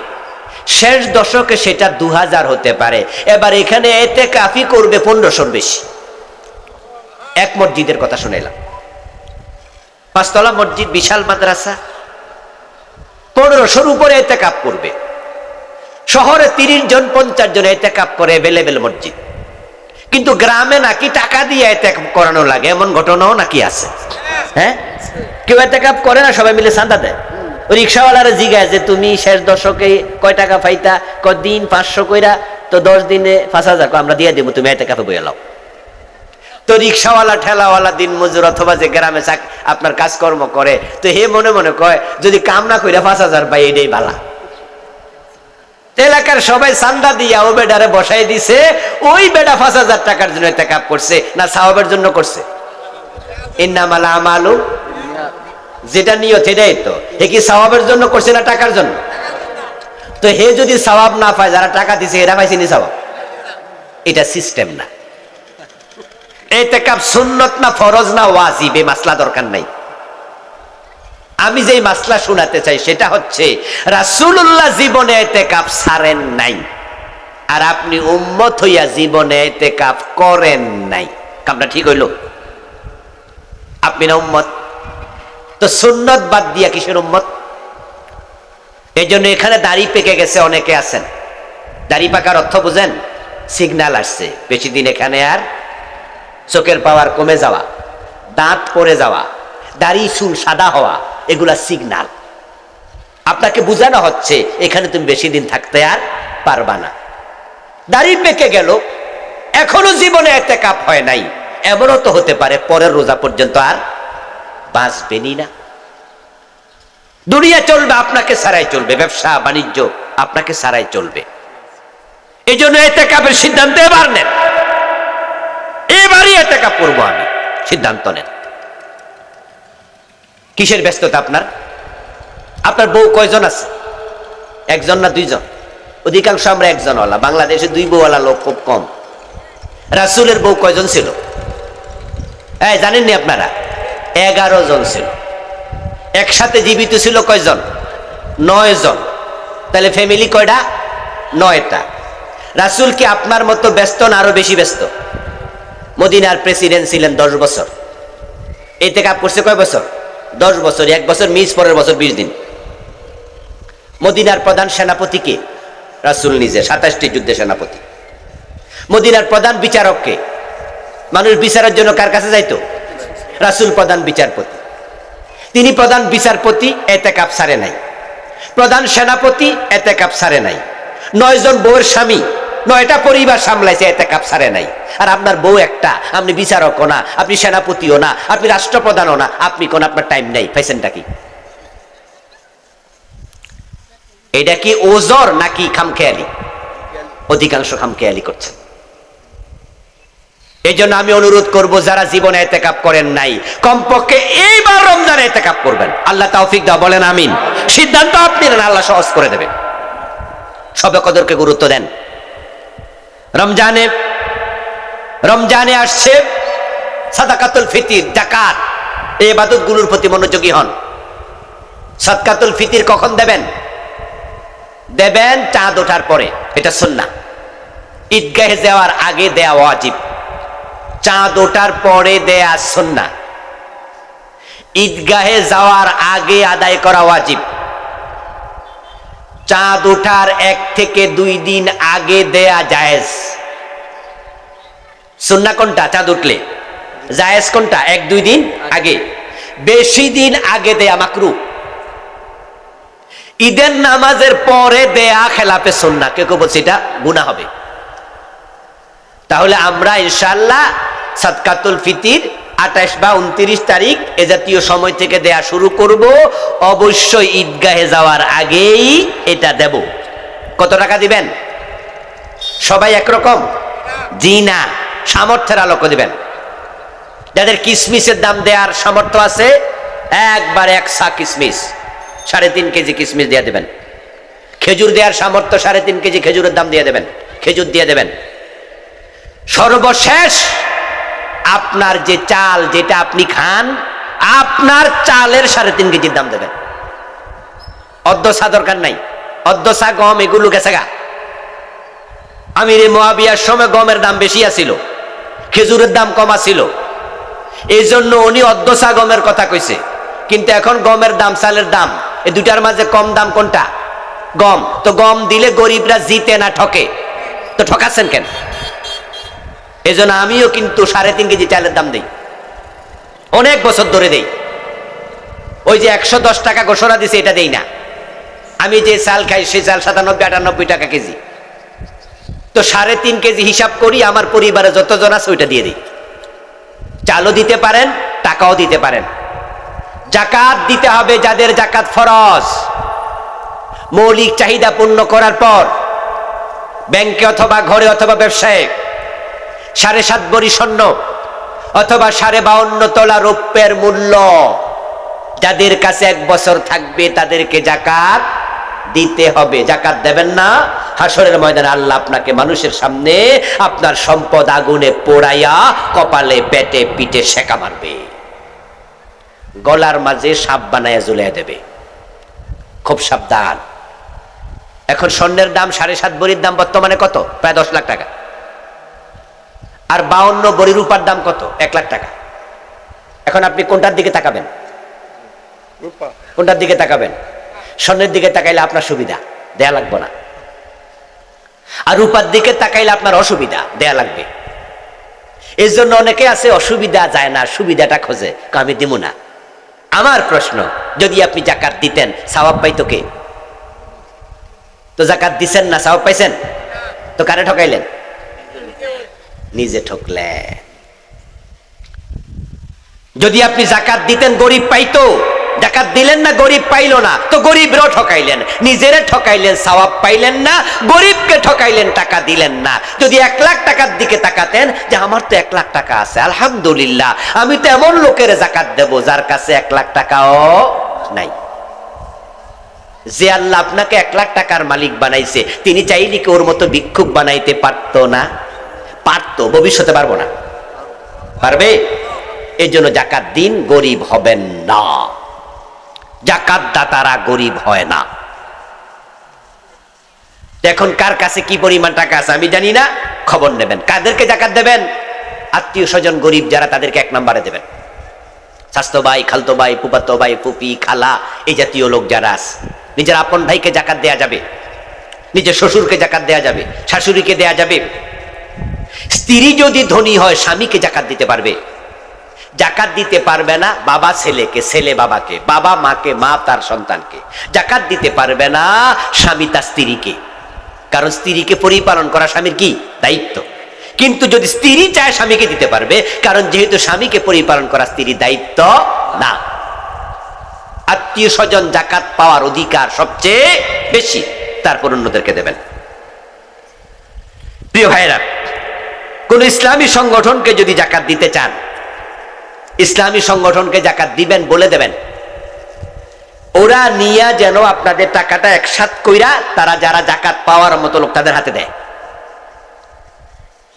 শেষ দশকে সেটা 2000 হতে পারে। এবার এখানে ইতিকাফি করবে 1500 বেশি। এক মসজিদের কথা শুনাইলাম, 5 তলা মসজিদ, বিশাল মাদ্রাসা, 1500 উপরে ইতিকাফ করবে। শহরে 30 জন 50 জন ইতিকাফ করে, অ্যাভেলেবেল মসজিদ। কিন্তু গ্রামে নাকি টাকা দিয়ে ইতিকাফ করানো লাগে, এমন ঘটনাও নাকি আছে। হ্যাঁ, কেউ ইতিকাফ করে না, সবাই মিলে চাঁদা দেয়। ওই রিক্সাওয়ালারা জিজ্ঞাসা যে তুমি শেষ দশকে কয় টাকা পাইতা? কদিন 500 কইরা, তো 10 দিনে 5000, আমরা দিয়ে দেবো, তুমি ইতিকাফে বইয়া লাও। তো রিক্সাওয়ালা ঠেলাওয়ালা দিন মজুর অথবা যে গ্রামে আপনার কাজকর্ম করে, তো হে মনে মনে কয় যদি কাম না কইরা 5,000 পাই এটাই বালা। এলাকার সবাই চান্দা দিয়া ও বেডারে বসাই দিছে, ওই বেডা 5,000 টাকার জন্য ইতিকাফ করছে না সওয়াবের জন্য করছে? ইন্নামাল আমালু, যেটা নিয়ত এটাই তো। হে কি সওয়াবের জন্য করছে না টাকার জন্য? তো হে যদি সওয়াব না পায়, যারা টাকা দিছে এরা পাইছে নি সওয়াব? এটা সিস্টেম না। ইতিকাফ সুন্নত না ফরজ না ওয়াজিব, এই মাসলা দরকার নাই। আমি যেই মাসলা শোনাতে চাই সেটা হচ্ছে রাসূলুল্লাহ জীবনে ইতিকাফ ছাড়েন নাই, আর আপনি উম্মত হইয়া জীবনে ইতিকাফ করেন নাই। কামটা ঠিক হইল? আপনি না উম্মত, তো সুন্নত বাদ দিয়া কিসের উম্মত? এই জন্য এখানে দাড়ি পেকে গেছে অনেকে আছেন। দাড়ি পাকার অর্থ বুঝেন? সিগন্যাল আসছে বেশি দিন এখানে আর চোখের পাওয়ার কমে যাওয়া, দাঁত পড়ে যাওয়া, দাড়ি চুল সাদা হওয়া, এগুলা সিগন্যাল। আপনাকে বোঝানো হচ্ছে এখানে তুমি বেশি দিন থাকতে আর পারবা না। দাড়ি পেকে গেল, এখনো জীবনে ইতিকাফ হয় নাই, এমনও তো হতে পারে পরের রোজা পর্যন্ত আর বাঁচবেনই না। দুনিয়া চলবে, আপনাকে ছাড়াই চলবে, ব্যবসা বাণিজ্য আপনাকে ছাড়াই চলবে। এই জন্য ইতিকাফের সিদ্ধান্ত এবার নেন, এবারই ইতিকাফ করবো আমি, সিদ্ধান্ত নেন। কিসের ব্যস্ততা আপনার? আপনার বউ কয়জন আছে? একজন না দুইজন? অধিকাংশ আমরা একজনওয়ালা, বাংলাদেশে 2 বউওয়ালা লোক খুব কম। রাসূলের বউ কয়জন ছিল জানেননি আপনারা? 11 জন ছিল। একসাথে জীবিত ছিল কয়জন? 9 জন। তাহলে ফ্যামিলি কয়টা? 9টা। রাসূল কি আপনার মতো ব্যস্ত না আরো বেশি ব্যস্ত? মদিনার প্রেসিডেন্ট ছিলেন 10 বছর। ইতিকাফ করছে কয় বছর? 10 বছর। 1 বছর মিস, পরের বছর 20 দিন। মদিনার প্রধান সেনাপতি কে? রাসূল নিজে, 27টি যুদ্ধে সেনাপতি। মদিনার প্রধান বিচারক কে? মানুষ বিচারের জন্য কার কাছে যাইতো? রাসূল প্রধান বিচারপতি। তিনি প্রধান বিচারপতি, ইতিকাফ ছাড়ে নাই। প্রধান সেনাপতি, ইতিকাফ ছাড়ে নাই। 9 জন বউয়ের স্বামী, 9টা পরিবার সামলাইছে, ইতিকাফ ছাড়ে নাই। আর আপনার বউ একটা, আপনি বিচারকও না, আপনি সেনাপতিও না, আপনি রাষ্ট্রপ্রধানও না, আপনি কোন আপনার টাইম নাই। পাইছেনটা কি? এটা কি ওজর নাকি খামখেয়ালি? অধিকাংশ খামখেয়ালি করছেন। এই জন্য আমি অনুরোধ করব, যারা জীবনে ইতিকাফ করেন নাই, কমপক্ষে এইবার রমজানে ইতিকাফ করবেন। আল্লাহ তৌফিক দাও, বলেন আমিন। সিদ্ধান্ত আপনি নেন, আল্লাহ সহজ করে দেবেন। শবে কদরকে গুরুত্ব দেন। রমজানে আসছে সাদাকাতুল ফিতর, যাকাত, এই ইবাদতগুলোর প্রতি মনোযোগী হন। সাদকাতুল ফিতর কখন দেবেন? দেবেন চাঁদ ওঠার পরে, এটা সুন্নাহ। ঈদগাহে যাওয়ার আগে দেয়া ওয়াজিব, চাঁদ ওঠার পরে দেয়া সুন্নাহ। ঈদগাহে যাওয়ার আগে আদায় করা ওয়াজিব। চাঁদ ওঠার 1 থেকে 2 দিন আগে দেয়া জায়েজ। সুন্নাহ কোনটা? চাঁদ উঠলে। জায়েজ কোনটা? 1-2 দিন আগে। বেশি দিন আগে দেয়া মাকরুহ। ঈদের নামাজের পরে দেয়া খেলাফে সুন্নাহ, কেউ কেউ বলছে এটা গুনাহ হবে। তাহলে আমরা ইনশাআল্লাহ সাদকাতুল ফিতর 28 বা 29 তারিখ এ জাতীয় সময় থেকে দেয়া শুরু করব। অবশ্যই ঈদগাহে যাওয়ার আগেই এটা দেব। কত টাকা দিবেন? সবাই একরকম? জি না, সামর্থ্যের আলোকে দিবেন। যাদের কিসমিসের দাম দেওয়ার সামর্থ্য আছে, একবার 1 সা কিসমিস, 3.5 কেজি কিসমিস দিয়ে দেবেন। খেজুর দেওয়ার সামর্থ্য, 3.5 কেজি খেজুরের দাম দিয়ে দেবেন, খেজুর দিয়ে দেবেন। সর্বশেষ আপনার যে চাল, যেটা আপনি খান, আপনার চালের 3.5 কেজির দাম দেবেন। অর্ধসা দরকার নাই, অর্ধসা গম এগুলো গেছে গা। আমিরে মুয়াবিয়ার সময় গমের দাম বেশি আছিল, খেজুরের দাম কম আছিল, এই জন্য উনি অর্ধসা গমের কথা কইছে। কিন্তু এখন গমের দাম, চালের দাম, এই দুটার মাঝে কম দাম কোনটা? গম। তো গম দিলে গরিবরা জিতে না ঠকে? তো ঠকাচ্ছেন কেন? এই জন্য আমিও কিন্তু 3.5 কেজি চালের দাম দিই, অনেক বছর ধরে দেই। ওই যে 110 টাকা ঘোষণা দিছে, এটা দেই না। আমি যে চাল খাই সেই চাল 97-98 টাকা কেজি। তো 3.5 কেজি হিসাব করি, আমার পরিবারে যতজন আছে ওইটা দিয়ে দিই। চালও দিতে পারেন, টাকাও দিতে পারেন। জাকাত দিতে হবে যাদের জাকাত ফরজ, মৌলিক চাহিদা পূর্ণ করার পর ব্যাংকে অথবা ঘরে অথবা ব্যবসায়ে 7.5 ভরি স্বর্ণ অথবা 52.5 তোলা রৌপ্যের মূল্য যাদের কাছে 1 বছর থাকবে তাদেরকে জাকাত দিতে হবে। জাকাত দেবেন না, হাসরের ময়দানে আল্লাহ আপনাকে মানুষের সামনে আপনার সম্পদ আগুনে পোড়াইয়া কপালে পেটে পিঠে সেকা মারবে, গলার মাঝে সাপ বানাইয়া ঝুলিয়ে দেবে। খুব সাবধান। এখন স্বর্ণের দাম 7.5 ভরির দাম বর্তমানে কত? প্রায় 10 লাখ টাকা। আর 52 ভরি রূপার দাম কত? 1 লাখ টাকা। এখন আপনি কোনটার দিকে তাকাবেন? কোনটার দিকে তাকাবেন? স্বর্ণের দিকে তাকাইলে আপনার সুবিধা, দেয়া লাগবে না। আর রূপার দিকে তাকাইলে আপনার অসুবিধা, দেয়া লাগবে। এই জন্য অনেকে আছে অসুবিধা যায় না, সুবিধাটা খোঁজে, আমি দিব না। আমার প্রশ্ন, যদি আপনি জাকাত দিতেন সওয়াব পাইতো কে? তো জাকাত দিছেন না, সওয়াব পাইছেন? তো কারে ঠকাইলেন? নিজে ঠকলেন। যদি আপনি জাকাত দিতেন গরিব পাইতো, জাকাত দিলেন না, গরিব পাইলো না, তো গরিবরাও ঠকাইলেন, নিজেরে ঠকাইলেন, সওয়াব পাইলেন না, গরিবকে ঠকাইলেন, টাকা দিলেন না। যদি 1 লাখ টাকার দিকে তাকাতেন যে আমার তো 1 লাখ টাকা আছে, আলহামদুলিল্লাহ, আমি তো এমন লোকের জাকাত দেব যার কাছে 1 লাখ টাকাও নাই। যে আল্লাহ আপনাকে 1 লাখ টাকার মালিক বানাইছে, তিনি চাইলে কি ওর মতো ভিক্ষুক বানাইতে পারতো না? পারতো। ভবিষ্যতে পারবো না? পারবে। এই জন্য জাকাত দিন, গরিব হবেন না। জাকাত দাতারা গরিব হয় না। এখন কার কাছে কি পরিমাণ টাকা আছে আমি জানি না, খবর নেবেন। কাদেরকে জাকাত দেবেন? আত্মীয় স্বজন গরিব যারা, তাদেরকে 1 নম্বরে দেবেন। স্বাস্থ্য ভাই, খালতো ভাই, ফুফাতো ভাই, ফুফি, খালা, এই জাতীয় লোক যারা আছে, নিজের আপন ভাইকে জাকাত দেয়া যাবে, নিজের শ্বশুরকে জাকাত দেয়া যাবে, শাশুড়িকে দেয়া যাবে। স্ত্রী যদি ধনী হয় স্বামীকে জাকাত দিতে পারবে। জাকাত দিতে পারবে না বাবা ছেলেকে, ছেলে বাবাকে, বাবা মাকে, মা তার সন্তানকে। জাকাত দিতে পারবে না স্বামী তার স্ত্রীকে, কারণ স্ত্রীকে পরিপালন করা স্বামীর কি দায়িত্ব। কিন্তু যদি স্ত্রী চায় স্বামীকে দিতে পারবে, কারণ যেহেতু স্বামীকে পরিপালন করা স্ত্রীর দায়িত্ব না। আত্মীয় স্বজন জাকাত পাওয়ার অধিকার সবচেয়ে বেশি, তারপর অন্যদেরকে দেবেন। প্রিয় ভাইরা, কোন ইসলামী সংগঠনকে যদি জাকাত দিতে চান, ইসলামী সংগঠনকে জাকাত দিবেন বলে দেবেন, ওরা নিয়া যেন আপনাদের টাকাটা একসাথ কইরা তারা যারা জাকাত পাওয়ার মতো লোক তাদের হাতে দেয়।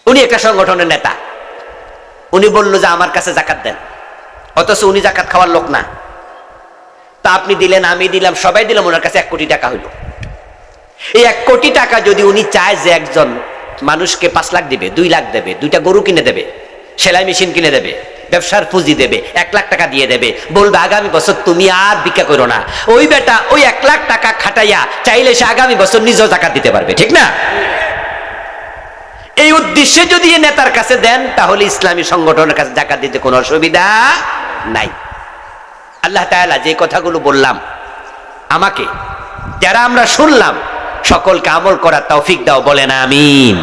উনি একটা সংগঠনের নেতা, উনি বলল যে আমার কাছে জাকাত দেন, অথচ উনি জাকাত খাওয়ার লোক না। তা আপনি দিলেন, আমি দিলাম, সবাই দিলাম, ওনার কাছে 1 কোটি টাকা হইল। এই 1 কোটি টাকা যদি উনি চায় যে একজন মানুষকে 5 লাখ দিবে, 2 লাখ দেবে, 2টা গরু কিনে দেবে, সেলাই মেশিন কিনে দেবে, ব্যবসার পুঁজি দেবে, 1 লাখ টাকা দিয়ে দেবে, বলবে আগামী বছর তুমি আর ভিক্ষা করো না, ওই বেটা ওই 1 লাখ টাকা খাটাইয়া চাইলে সে আগামী বছর নিজেও জাকাত দিতে পারবে, ঠিক না? এই উদ্দেশ্যে যদি নেতার কাছে দেন, তাহলে ইসলামী সংগঠনের কাছে জাকাত দিতে কোনো অসুবিধা নাই। আল্লাহ তাআলা যে কথাগুলো বললাম আমাকে, যারা আমরা শুনলাম, সকলকে আমল করার তৌফিক দাও, বলেন আমিন।